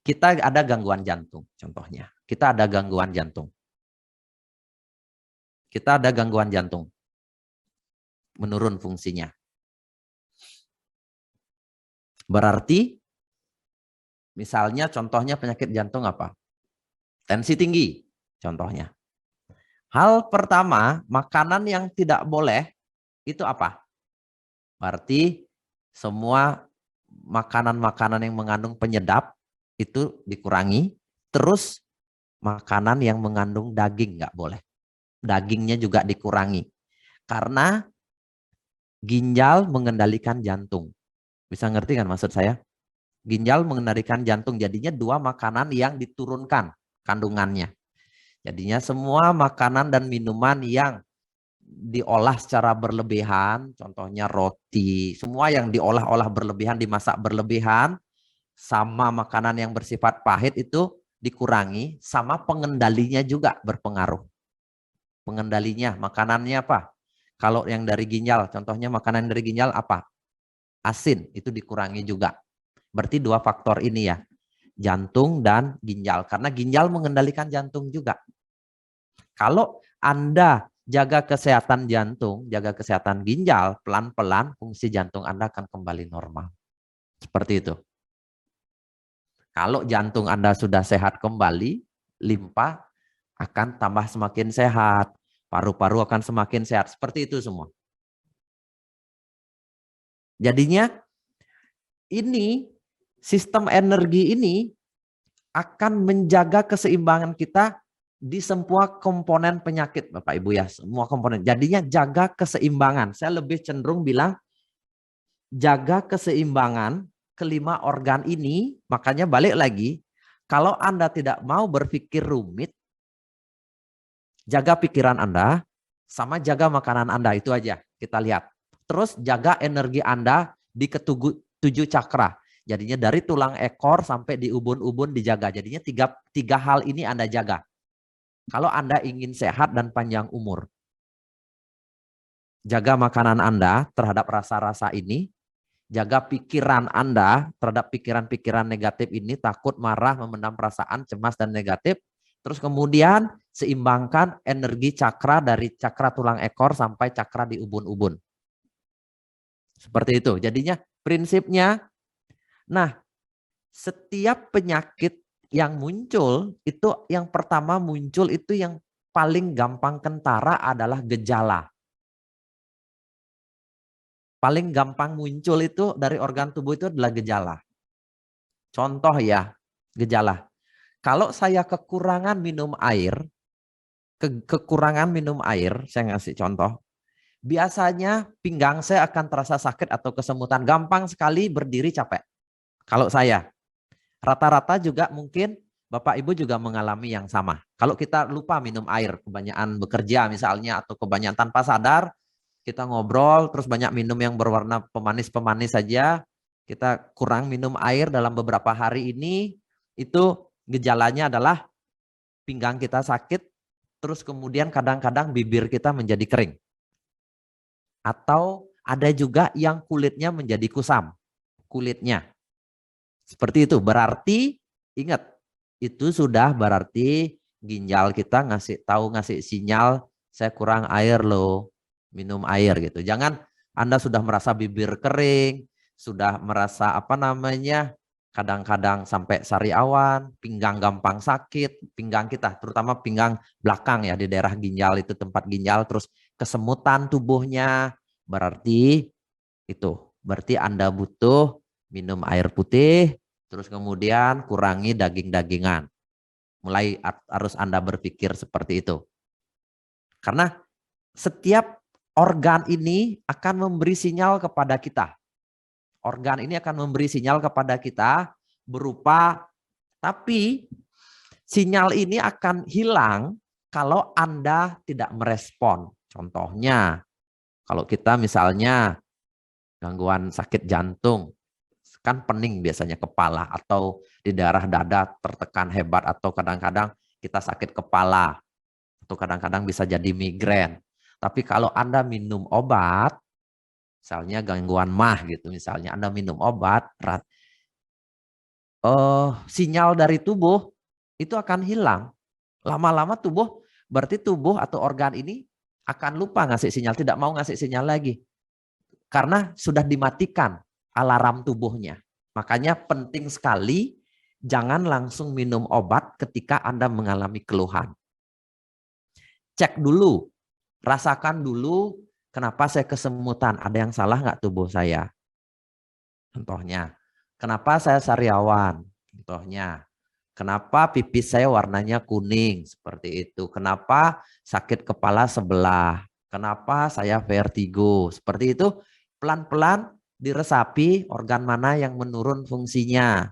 Kita ada gangguan jantung contohnya. Kita ada gangguan jantung. Kita ada gangguan jantung. Menurun fungsinya. Berarti misalnya contohnya penyakit jantung apa? Tensi tinggi contohnya. Hal pertama, makanan yang tidak boleh itu apa? Berarti semua makanan-makanan yang mengandung penyedap itu dikurangi. Terus makanan yang mengandung daging nggak boleh. Dagingnya juga dikurangi. Karena ginjal mengendalikan jantung. Bisa ngerti kan maksud saya? Ginjal mengendalikan jantung. Jadinya dua makanan yang diturunkan kandungannya. Jadinya semua makanan dan minuman yang diolah secara berlebihan, contohnya roti, semua yang diolah-olah berlebihan, dimasak berlebihan, sama makanan yang bersifat pahit itu dikurangi, sama pengendalinya juga berpengaruh. Pengendalinya, makanannya apa? Kalau yang dari ginjal, contohnya makanan dari ginjal apa? Asin, itu dikurangi juga. Berarti dua faktor ini ya, jantung dan ginjal. Karena ginjal mengendalikan jantung juga. Kalau Anda jaga kesehatan jantung, jaga kesehatan ginjal, pelan-pelan fungsi jantung Anda akan kembali normal. Seperti itu. Kalau jantung Anda sudah sehat kembali, limpa akan tambah semakin sehat. Paru-paru akan semakin sehat. Seperti itu semua. Jadinya ini sistem energi ini akan menjaga keseimbangan kita di semua komponen penyakit, Bapak Ibu ya, semua komponen. Jadinya jaga keseimbangan. Saya lebih cenderung bilang jaga keseimbangan kelima organ ini. Makanya balik lagi, kalau Anda tidak mau berpikir rumit, jaga pikiran Anda sama jaga makanan Anda, itu aja kita lihat. Terus jaga energi Anda di ketujuh cakra. Jadinya dari tulang ekor sampai di ubun-ubun dijaga. Jadinya tiga hal ini Anda jaga. Kalau Anda ingin sehat dan panjang umur. Jaga makanan Anda terhadap rasa-rasa ini. Jaga pikiran Anda terhadap pikiran-pikiran negatif ini. Takut, marah, memendam perasaan, cemas, dan negatif. Terus kemudian seimbangkan energi cakra dari cakra tulang ekor sampai cakra di ubun-ubun. Seperti itu. Jadinya prinsipnya, nah setiap penyakit yang muncul, itu yang pertama muncul itu yang paling gampang kentara adalah gejala. Paling gampang muncul itu dari organ tubuh itu adalah gejala. Contoh ya, gejala. Kalau saya kekurangan minum air, kekurangan minum air, saya ngasih contoh. Biasanya pinggang saya akan terasa sakit atau kesemutan. Gampang sekali berdiri capek. Kalau saya. Rata-rata juga mungkin Bapak Ibu juga mengalami yang sama. Kalau kita lupa minum air, kebanyakan bekerja misalnya, atau kebanyakan tanpa sadar, kita ngobrol, terus banyak minum yang berwarna pemanis-pemanis saja, kita kurang minum air dalam beberapa hari ini, itu gejalanya adalah pinggang kita sakit, terus kemudian kadang-kadang bibir kita menjadi kering. Atau ada juga yang kulitnya menjadi kusam, kulitnya. Seperti itu, berarti ingat, itu sudah berarti ginjal kita ngasih sinyal, saya kurang air loh, minum air gitu. Jangan Anda sudah merasa bibir kering, sudah merasa apa namanya, kadang-kadang sampai sariawan, pinggang gampang sakit, pinggang kita, terutama pinggang belakang ya, di daerah ginjal itu tempat ginjal, terus kesemutan tubuhnya, berarti itu, berarti Anda butuh minum air putih, terus kemudian kurangi daging-dagingan. Mulai harus Anda berpikir seperti itu. Karena setiap organ ini akan memberi sinyal kepada kita. Organ ini akan memberi sinyal kepada kita berupa, tapi sinyal ini akan hilang kalau Anda tidak merespon. Contohnya, kalau kita misalnya gangguan sakit jantung, kan pening biasanya kepala, atau di daerah dada tertekan hebat, atau kadang-kadang kita sakit kepala, atau kadang-kadang bisa jadi migrain. Tapi kalau Anda minum obat, misalnya gangguan mah gitu, misalnya Anda minum obat, sinyal dari tubuh itu akan hilang. Lama-lama tubuh, berarti tubuh atau organ ini akan lupa ngasih sinyal, tidak mau ngasih sinyal lagi. Karena sudah dimatikan alarm tubuhnya. Makanya penting sekali jangan langsung minum obat ketika Anda mengalami keluhan. Cek dulu, rasakan dulu kenapa saya kesemutan. Ada yang salah nggak tubuh saya? Contohnya, kenapa saya sariawan? Contohnya, kenapa pipis saya warnanya kuning? Seperti itu. Kenapa sakit kepala sebelah? Kenapa saya vertigo? Seperti itu, pelan-pelan diresapi organ mana yang menurun fungsinya.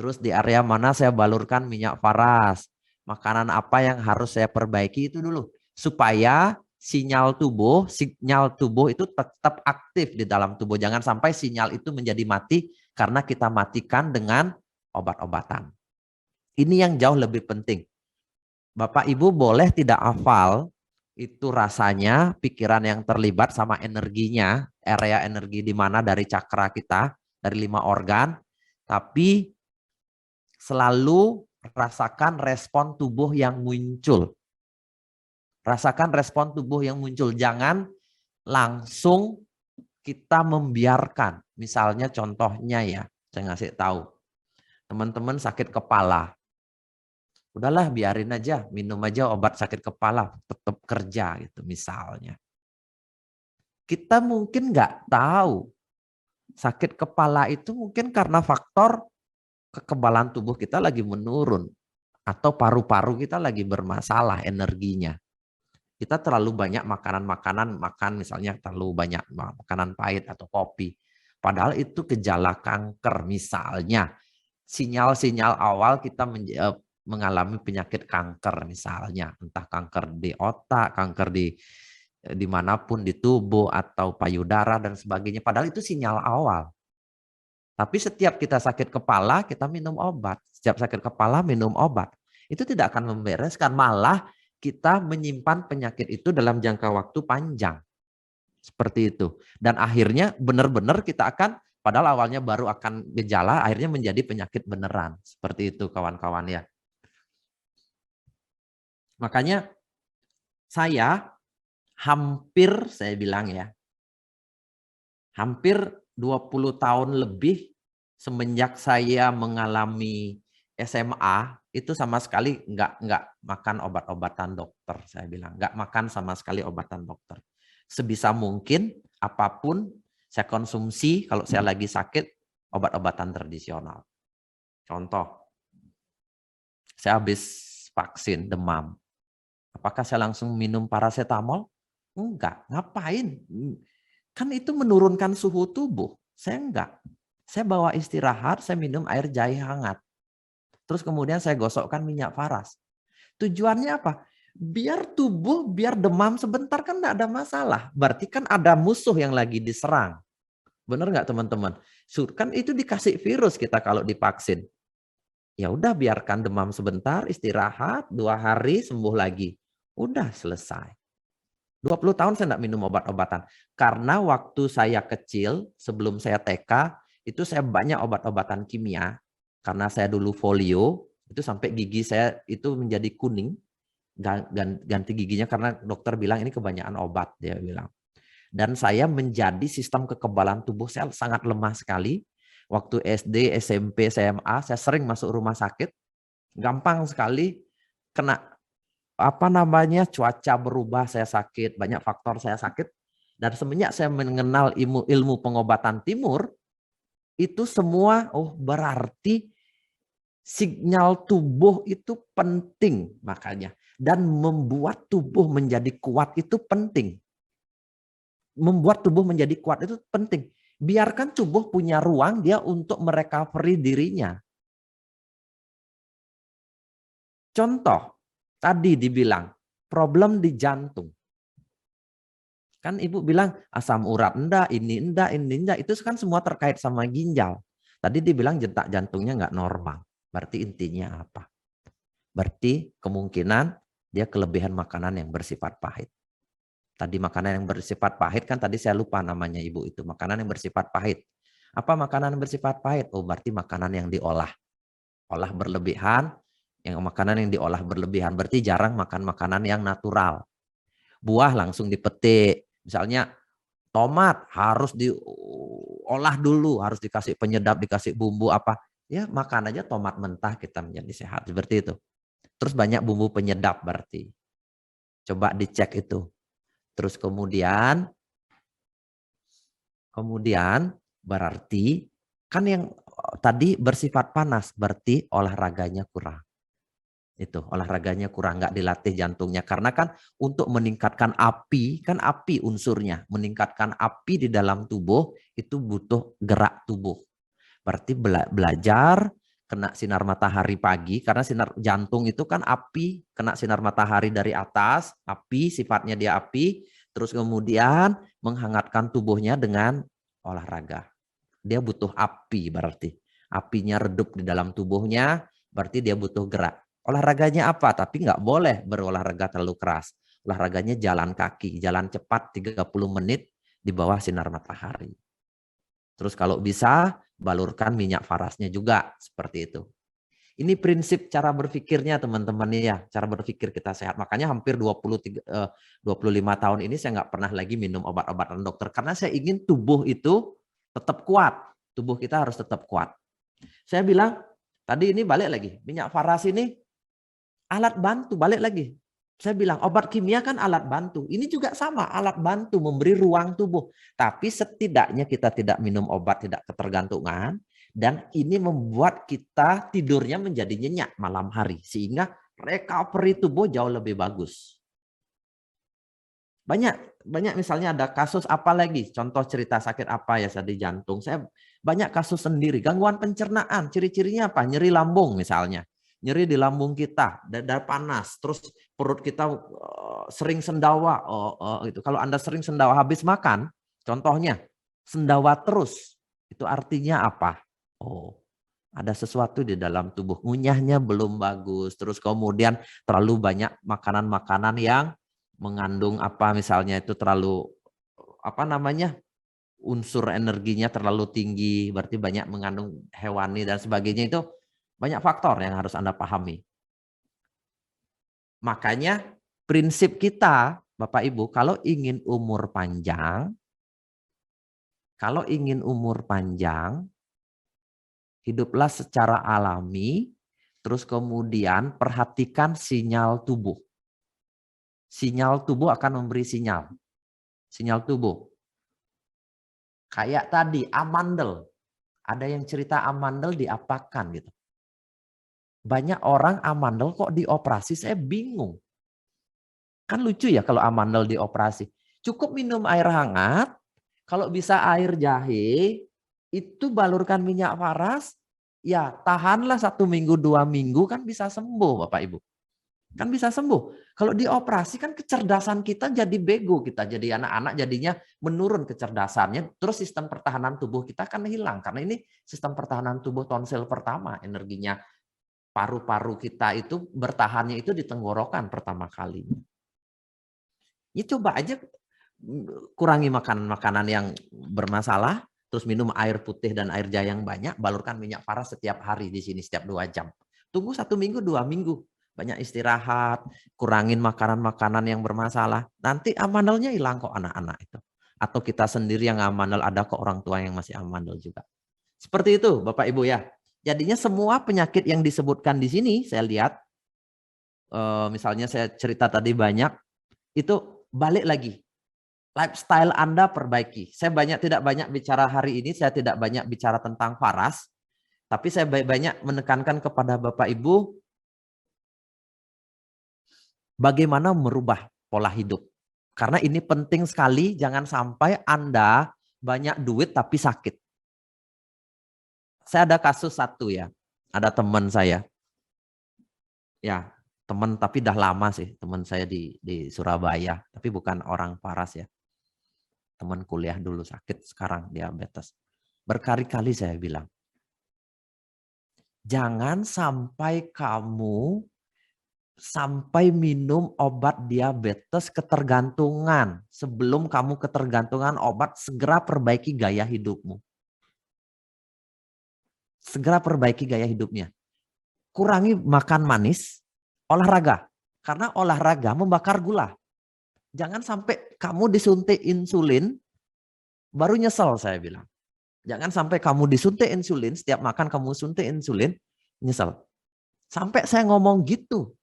Terus di area mana saya balurkan minyak faras. Makanan apa yang harus saya perbaiki itu dulu. Supaya sinyal tubuh itu tetap aktif di dalam tubuh. Jangan sampai sinyal itu menjadi mati karena kita matikan dengan obat-obatan. Ini yang jauh lebih penting. Bapak Ibu boleh tidak hafal itu rasanya, pikiran yang terlibat sama energinya, area energi di mana dari cakra kita, dari 5 organ, tapi selalu rasakan respon tubuh yang muncul. Rasakan respon tubuh yang muncul. Jangan langsung kita membiarkan. Misalnya contohnya ya, saya ngasih tahu. Teman-teman sakit kepala. Udahlah biarin aja, minum aja obat sakit kepala, tetap kerja gitu misalnya. Kita mungkin nggak tahu sakit kepala itu mungkin karena faktor kekebalan tubuh kita lagi menurun atau paru-paru kita lagi bermasalah energinya. Kita terlalu banyak makan misalnya terlalu banyak makanan pahit atau kopi. Padahal itu gejala kanker misalnya. Sinyal-sinyal awal kita mengalami penyakit kanker misalnya. Entah kanker di otak, kanker di dimanapun di tubuh atau payudara dan sebagainya. Padahal itu sinyal awal. Tapi setiap kita sakit kepala, kita minum obat. Setiap sakit kepala, minum obat. Itu tidak akan membereskan. Malah kita menyimpan penyakit itu dalam jangka waktu panjang. Seperti itu. Dan akhirnya benar-benar kita akan, padahal awalnya baru akan gejala, akhirnya menjadi penyakit beneran. Seperti itu kawan-kawan ya. Makanya saya bilang ya, hampir 20 tahun lebih semenjak saya mengalami SMA itu sama sekali nggak makan obat-obatan dokter. Saya bilang nggak makan sama sekali obatan dokter. Sebisa mungkin apapun saya konsumsi kalau saya lagi sakit obat-obatan tradisional. Contoh, saya habis vaksin demam. Apakah saya langsung minum paracetamol? Enggak. Ngapain? Kan itu menurunkan suhu tubuh. Saya enggak. Saya bawa istirahat, saya minum air jahe hangat. Terus kemudian saya gosokkan minyak faras. Tujuannya apa? Biar demam sebentar kan enggak ada masalah. Berarti kan ada musuh yang lagi diserang. Benar enggak teman-teman? Kan itu dikasih virus kita kalau divaksin. Ya udah biarkan demam sebentar, istirahat, 2 hari sembuh lagi. Udah selesai. 20 tahun saya enggak minum obat-obatan. Karena waktu saya kecil, sebelum saya TK, itu saya banyak obat-obatan kimia. Karena saya dulu folio, itu sampai gigi saya itu menjadi kuning. Ganti giginya karena dokter bilang ini kebanyakan obat, dia bilang. Dan saya menjadi sistem kekebalan tubuh saya sangat lemah sekali. Waktu SD, SMP, SMA, saya sering masuk rumah sakit. Gampang sekali kena cuaca berubah, saya sakit, banyak faktor saya sakit. Dan semenjak saya mengenal ilmu pengobatan timur, itu semua berarti sinyal tubuh itu penting makanya. Dan membuat tubuh menjadi kuat itu penting. Membuat tubuh menjadi kuat itu penting. Biarkan tubuh punya ruang dia untuk merecovery dirinya. Contoh, tadi dibilang problem di jantung. Kan ibu bilang asam urat enggak, ini enggak. Itu kan semua terkait sama ginjal. Tadi dibilang detak jantungnya enggak normal. Berarti intinya apa? Berarti kemungkinan dia kelebihan makanan yang bersifat pahit. Tadi makanan yang bersifat pahit kan tadi saya lupa namanya ibu itu. Makanan yang bersifat pahit. Apa makanan yang bersifat pahit? Oh berarti makanan yang diolah. Olah berlebihan. Yang makanan yang diolah berlebihan berarti jarang makan makanan yang natural. Buah langsung dipetik. Misalnya tomat harus diolah dulu, harus dikasih penyedap, dikasih bumbu apa. Ya makan aja tomat mentah kita menjadi sehat. Seperti itu. Terus banyak bumbu penyedap berarti. Coba dicek itu. Terus kemudian berarti kan yang tadi bersifat panas, berarti olahraganya kurang. Itu olahraganya kurang, nggak dilatih jantungnya. Karena kan untuk meningkatkan api, kan api unsurnya. Meningkatkan api di dalam tubuh itu butuh gerak tubuh. Berarti belajar kena sinar matahari pagi, karena sinar jantung itu kan api, kena sinar matahari dari atas, api, sifatnya dia api, terus kemudian menghangatkan tubuhnya dengan olahraga. Dia butuh api berarti. Apinya redup di dalam tubuhnya, berarti dia butuh gerak. Olahraganya apa? Tapi nggak boleh berolahraga terlalu keras. Olahraganya jalan kaki, jalan cepat 30 menit di bawah sinar matahari. Terus kalau bisa, balurkan minyak farasnya juga, seperti itu. Ini prinsip cara berpikirnya teman-teman ya, cara berpikir kita sehat. Makanya hampir 25 tahun ini saya nggak pernah lagi minum obat-obatan dokter. Karena saya ingin tubuh itu tetap kuat. Tubuh kita harus tetap kuat. Saya bilang, tadi ini balik lagi, minyak faras ini alat bantu, balik lagi. Saya bilang obat kimia kan alat bantu. Ini juga sama, alat bantu memberi ruang tubuh. Tapi setidaknya kita tidak minum obat, tidak ketergantungan. Dan ini membuat kita tidurnya menjadi nyenyak malam hari. Sehingga recovery tubuh jauh lebih bagus. Banyak misalnya ada kasus apa lagi. Contoh cerita sakit apa ya di jantung. Saya banyak kasus sendiri. Gangguan pencernaan, ciri-cirinya apa? Nyeri lambung misalnya. Nyeri di lambung kita, dada panas, terus perut kita sering sendawa. Itu kalau Anda sering sendawa habis makan, contohnya sendawa terus, itu artinya apa? Oh, ada sesuatu di dalam tubuh, ngunyahnya belum bagus, terus kemudian terlalu banyak makanan-makanan yang mengandung apa misalnya itu terlalu unsur energinya terlalu tinggi, berarti banyak mengandung hewani dan sebagainya itu. Banyak faktor yang harus Anda pahami. Makanya prinsip kita, Bapak Ibu, kalau ingin umur panjang, hiduplah secara alami, terus kemudian perhatikan sinyal tubuh. Sinyal tubuh akan memberi sinyal. Sinyal tubuh. Kayak tadi, amandel. Ada yang cerita amandel diapakan gitu. Banyak orang amandel kok dioperasi, saya bingung. Kan lucu ya kalau amandel dioperasi. Cukup minum air hangat, kalau bisa air jahe, itu balurkan minyak faras, ya tahanlah 1 minggu, 2 minggu kan bisa sembuh Bapak Ibu. Kan bisa sembuh. Kalau dioperasi kan kecerdasan kita jadi bego, kita jadi anak-anak jadinya menurun kecerdasannya, terus sistem pertahanan tubuh kita kan hilang. Karena ini sistem pertahanan tubuh tonsil pertama, energinya. Paru-paru kita itu bertahannya itu di tenggorokan pertama kali. Ya coba aja kurangi makanan-makanan yang bermasalah, terus minum air putih dan air jahe yang banyak, balurkan minyak faras setiap hari di sini setiap 2 jam. Tunggu 1 minggu, 2 minggu. Banyak istirahat, kurangin makanan-makanan yang bermasalah. Nanti amandelnya hilang kok anak-anak itu. Atau kita sendiri yang amandel, ada kok orang tua yang masih amandel juga. Seperti itu Bapak Ibu ya. Jadinya semua penyakit yang disebutkan di sini, saya lihat, misalnya saya cerita tadi banyak, itu balik lagi. Lifestyle Anda perbaiki. Saya tidak banyak bicara hari ini, saya tidak banyak bicara tentang faras, tapi saya banyak menekankan kepada Bapak Ibu, bagaimana merubah pola hidup. Karena ini penting sekali, jangan sampai Anda banyak duit tapi sakit. Saya ada kasus satu ya, ada teman saya, ya teman tapi dah lama sih, teman saya di Surabaya, tapi bukan orang paras ya, teman kuliah dulu sakit, sekarang diabetes. Berkali-kali saya bilang, jangan sampai kamu minum obat diabetes ketergantungan. Sebelum kamu ketergantungan obat, segera perbaiki gaya hidupmu. Segera perbaiki gaya hidupnya. Kurangi makan manis, olahraga. Karena olahraga membakar gula. Jangan sampai kamu disuntik insulin, baru nyesel saya bilang. Jangan sampai kamu disuntik insulin, setiap makan kamu suntik insulin, nyesel. Sampai saya ngomong gitu.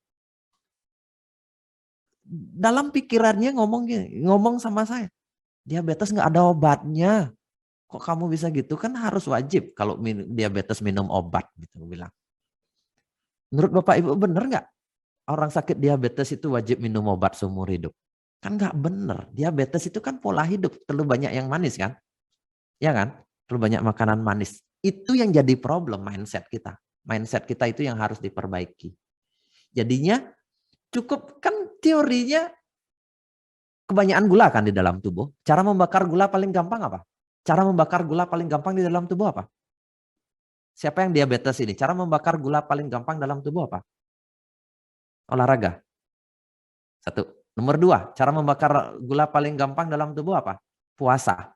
dalam pikirannya ngomong gini, ngomong sama saya, diabetes nggak ada obatnya. Kok kamu bisa gitu? Kan harus wajib kalau diabetes minum obat gitu bilang. Menurut Bapak Ibu benar nggak? Orang sakit diabetes itu wajib minum obat seumur hidup? Kan nggak benar. Diabetes itu kan pola hidup, terlalu banyak yang manis kan? Ya kan? Terlalu banyak makanan manis. Itu yang jadi problem mindset kita. Mindset kita itu yang harus diperbaiki. Jadinya cukup kan teorinya kebanyakan gula kan di dalam tubuh. Cara membakar gula paling gampang apa? Cara membakar gula paling gampang di dalam tubuh apa? Siapa yang diabetes ini? Cara membakar gula paling gampang dalam tubuh apa? Olahraga. Satu. Nomor 2, cara membakar gula paling gampang dalam tubuh apa? Puasa.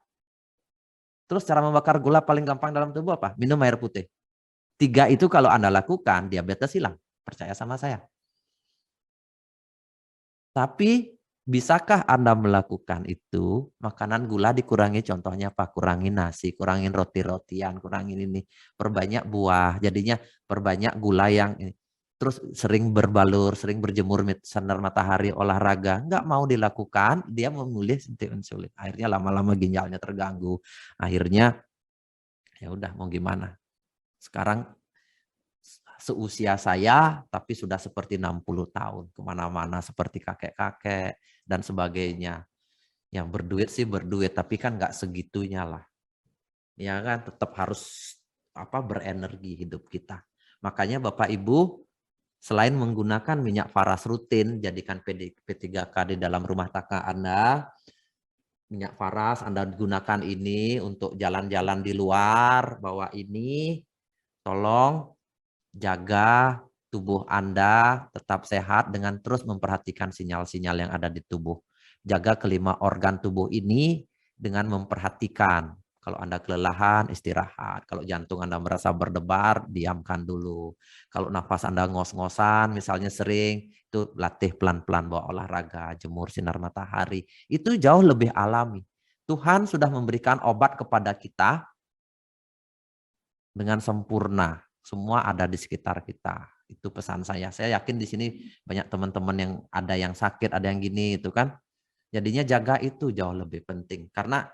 Terus cara membakar gula paling gampang dalam tubuh apa? Minum air putih. 3 itu kalau Anda lakukan, diabetes hilang. Percaya sama saya. Tapi bisakah Anda melakukan itu? Makanan gula dikurangi, contohnya apa? Kurangin nasi, kurangin roti-rotian, kurangin ini. Perbanyak buah, jadinya perbanyak gula yang ini. Terus sering berbalur, sering berjemur sinar matahari, olahraga. Nggak mau dilakukan, dia memilih suntik insulin. Akhirnya lama-lama ginjalnya terganggu. Akhirnya ya udah mau gimana. Sekarang seusia saya, tapi sudah seperti 60 tahun. Kemana-mana seperti kakek-kakek dan sebagainya. Yang berduit sih berduit, tapi kan nggak segitunya lah. Ya kan, tetap harus berenergi hidup kita. Makanya Bapak Ibu, selain menggunakan minyak faras rutin, jadikan P3K di dalam rumah tangga Anda, minyak faras Anda gunakan ini untuk jalan-jalan di luar, bawa ini, tolong jaga tubuh Anda tetap sehat dengan terus memperhatikan sinyal-sinyal yang ada di tubuh. Jaga kelima organ tubuh ini dengan memperhatikan. Kalau Anda kelelahan, istirahat. Kalau jantung Anda merasa berdebar, diamkan dulu. Kalau nafas Anda ngos-ngosan, misalnya sering, itu latih pelan-pelan bawa olahraga, jemur sinar matahari. Itu jauh lebih alami. Tuhan sudah memberikan obat kepada kita dengan sempurna. Semua ada di sekitar kita. Itu pesan saya. Saya yakin di sini banyak teman-teman yang ada yang sakit, ada yang gini itu kan. Jadinya jaga itu jauh lebih penting. Karena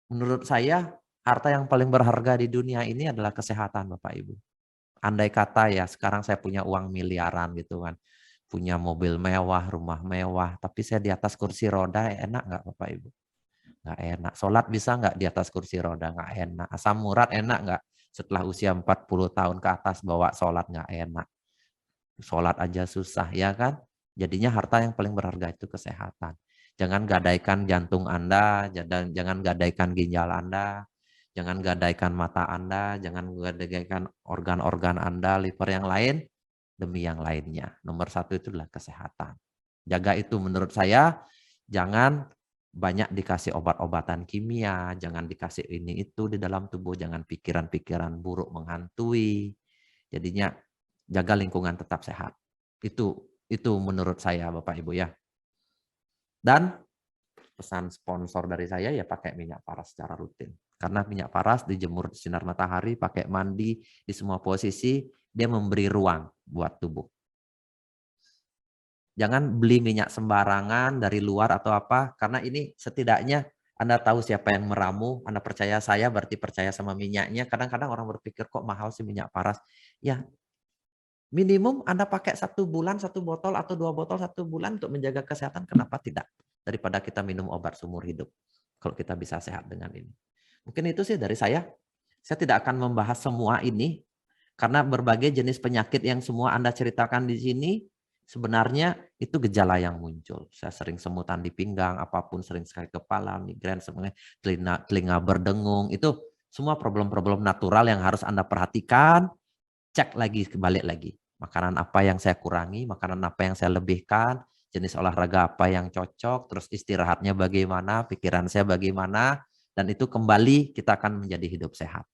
menurut saya harta yang paling berharga di dunia ini adalah kesehatan Bapak Ibu. Andai kata ya sekarang saya punya uang miliaran gitu kan. Punya mobil mewah, rumah mewah. Tapi saya di atas kursi roda, enak nggak Bapak Ibu? Nggak enak. Sholat bisa nggak di atas kursi roda? Nggak enak. Asam urat enak nggak? Setelah usia 40 tahun ke atas bawa sholat nggak enak. Sholat aja susah ya kan? Jadinya harta yang paling berharga itu kesehatan. Jangan gadaikan jantung Anda, jangan gadaikan ginjal Anda, jangan gadaikan mata Anda, jangan gadaikan organ-organ Anda, liver yang lain, demi yang lainnya. Nomor 1 itu adalah kesehatan. Jaga itu menurut saya, jangan banyak dikasih obat-obatan kimia, jangan dikasih ini itu di dalam tubuh, jangan pikiran-pikiran buruk menghantui. Jadinya jaga lingkungan tetap sehat. Itu menurut saya Bapak Ibu ya. Dan pesan sponsor dari saya ya pakai minyak faras secara rutin. Karena minyak faras dijemur sinar matahari, pakai mandi di semua posisi, dia memberi ruang buat tubuh. Jangan beli minyak sembarangan dari luar atau apa, karena ini setidaknya Anda tahu siapa yang meramu, Anda percaya saya berarti percaya sama minyaknya. Kadang-kadang orang berpikir kok mahal sih minyak faras. Ya minimum Anda pakai 1 bulan 1 botol atau 2 botol 1 bulan untuk menjaga kesehatan, kenapa tidak? Daripada kita minum obat seumur hidup. Kalau kita bisa sehat dengan ini. Mungkin itu sih dari saya. Saya tidak akan membahas semua ini, karena berbagai jenis penyakit yang semua Anda ceritakan di sini, sebenarnya itu gejala yang muncul. Saya sering semutan di pinggang, apapun sering sekali kepala, migrain, semuanya, telinga berdengung, itu semua problem-problem natural yang harus Anda perhatikan. Cek lagi, balik lagi. Makanan apa yang saya kurangi, makanan apa yang saya lebihkan, jenis olahraga apa yang cocok, terus istirahatnya bagaimana, pikiran saya bagaimana, dan itu kembali kita akan menjadi hidup sehat.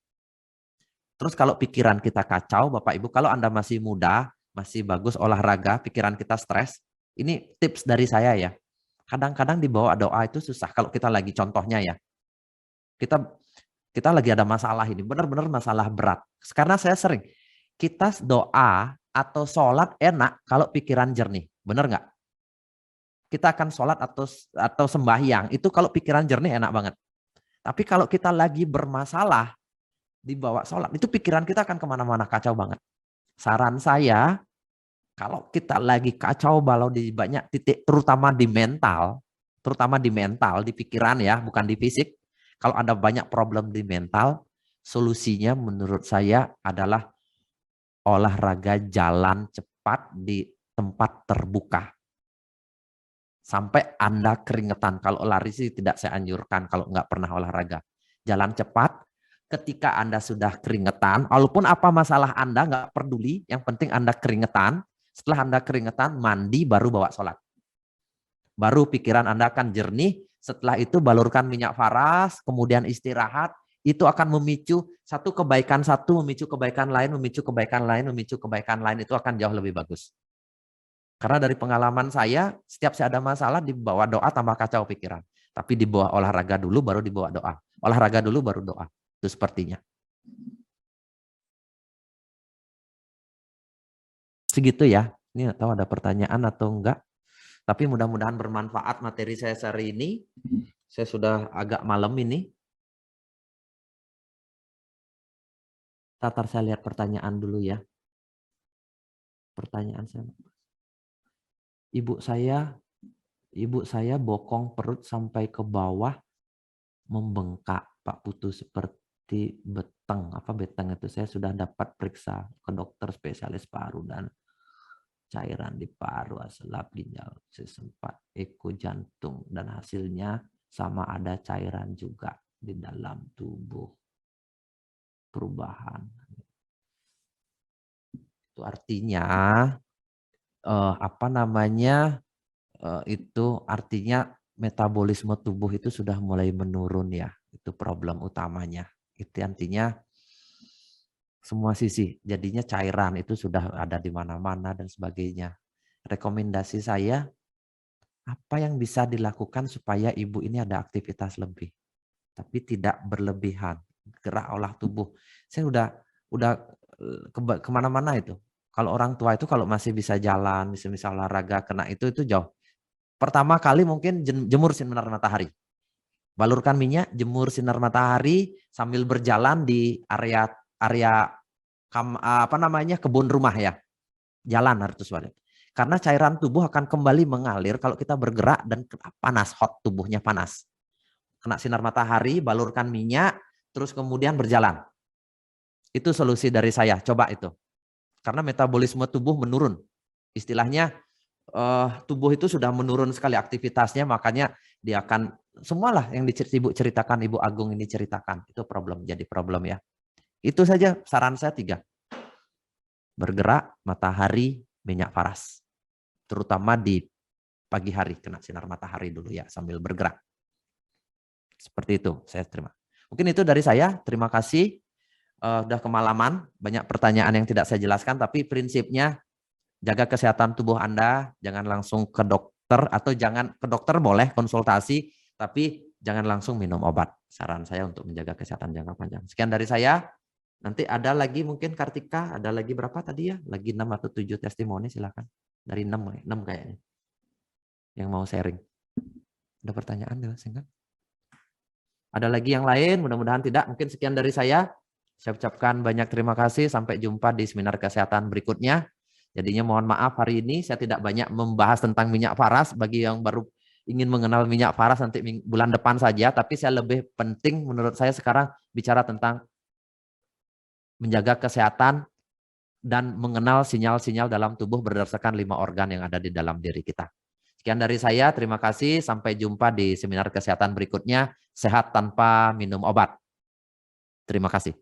Terus kalau pikiran kita kacau, Bapak Ibu, kalau Anda masih muda, masih bagus olahraga, pikiran kita stres, ini tips dari saya ya. Kadang-kadang dibawa doa itu susah. Kalau kita lagi contohnya ya, kita lagi ada masalah ini, benar-benar masalah berat. Karena saya sering, kita doa atau sholat enak kalau pikiran jernih. Benar nggak? kita akan sholat atau sembahyang, itu kalau pikiran jernih enak banget. Tapi kalau kita lagi bermasalah, dibawa sholat, itu pikiran kita akan kemana-mana, kacau banget. Saran saya, kalau kita lagi kacau balau di banyak titik, terutama di mental, di pikiran ya, bukan di fisik. Kalau ada banyak problem di mental, solusinya menurut saya adalah olahraga jalan cepat di tempat terbuka. Sampai Anda keringetan. Kalau lari sih tidak saya anjurkan kalau nggak pernah olahraga. Jalan cepat, ketika Anda sudah keringetan, walaupun apa masalah Anda nggak peduli, yang penting Anda keringetan. Setelah Anda keringetan, mandi baru bawa sholat. Baru pikiran Anda akan jernih. Setelah itu balurkan minyak faras, kemudian istirahat. Itu akan memicu satu kebaikan satu, memicu kebaikan lain, memicu kebaikan lain, memicu kebaikan lain. Itu akan jauh lebih bagus. Karena dari pengalaman saya, setiap saya ada masalah dibawa doa tambah kacau pikiran. Tapi dibawa olahraga dulu baru dibawa doa. Olahraga dulu baru doa. Itu sepertinya. Segitu ya. Ini nggak tahu ada pertanyaan atau enggak. Tapi mudah-mudahan bermanfaat materi saya hari ini. Saya sudah agak malam ini. Tatar saya lihat pertanyaan dulu ya. Pertanyaan saya. Ibu saya bokong perut sampai ke bawah membengkak, Pak Putu, seperti beteng. Apa beteng itu? Saya sudah dapat periksa ke dokter spesialis paru dan cairan di paru, selap ginjal, sempat eko jantung, dan hasilnya sama ada cairan juga di dalam tubuh. Perubahan. Itu artinya itu artinya metabolisme tubuh itu sudah mulai menurun ya. Itu problem utamanya. Itu artinya semua sisi. Jadinya cairan itu sudah ada di mana-mana dan sebagainya. Rekomendasi saya, apa yang bisa dilakukan supaya ibu ini ada aktivitas lebih. Tapi tidak berlebihan. Gerak olah tubuh. Saya udah kemana-mana itu. Kalau orang tua itu kalau masih bisa jalan, bisa olahraga, kena itu jauh. Pertama kali mungkin jemur sinar matahari. Balurkan minyak, jemur sinar matahari sambil berjalan di area kebun rumah ya. Jalan harus balik. Karena cairan tubuh akan kembali mengalir kalau kita bergerak dan panas, hot, tubuhnya panas. Kena sinar matahari, balurkan minyak, terus kemudian berjalan. Itu solusi dari saya, coba itu. Karena metabolisme tubuh menurun. Istilahnya tubuh itu sudah menurun sekali aktivitasnya, makanya dia akan semualah yang Ibu ceritakan, Ibu Agung ini ceritakan. Itu jadi problem ya. Itu saja saran saya 3. Bergerak, matahari, minyak faras. Terutama di pagi hari, kena sinar matahari dulu ya sambil bergerak. Seperti itu saya terima. Mungkin itu dari saya, terima kasih. Udah kemalaman, banyak pertanyaan yang tidak saya jelaskan, tapi prinsipnya jaga kesehatan tubuh Anda, jangan langsung ke dokter, atau jangan ke dokter boleh konsultasi, tapi jangan langsung minum obat. Saran saya untuk menjaga kesehatan jangka panjang. Sekian dari saya, nanti ada lagi mungkin Kartika, ada lagi berapa tadi ya? Lagi 6 atau 7 testimoni, silakan. Dari 6 kayaknya, yang mau sharing. Ada pertanyaan ya, singkat? Ada lagi yang lain, mudah-mudahan tidak. Mungkin sekian dari saya. Saya ucapkan banyak terima kasih. Sampai jumpa di seminar kesehatan berikutnya. Jadinya mohon maaf hari ini saya tidak banyak membahas tentang minyak faras. Bagi yang baru ingin mengenal minyak faras nanti bulan depan saja. Tapi saya lebih penting menurut saya sekarang bicara tentang menjaga kesehatan dan mengenal sinyal-sinyal dalam tubuh berdasarkan 5 organ yang ada di dalam diri kita. Sekian dari saya. Terima kasih. Sampai jumpa di seminar kesehatan berikutnya. Sehat tanpa minum obat. Terima kasih.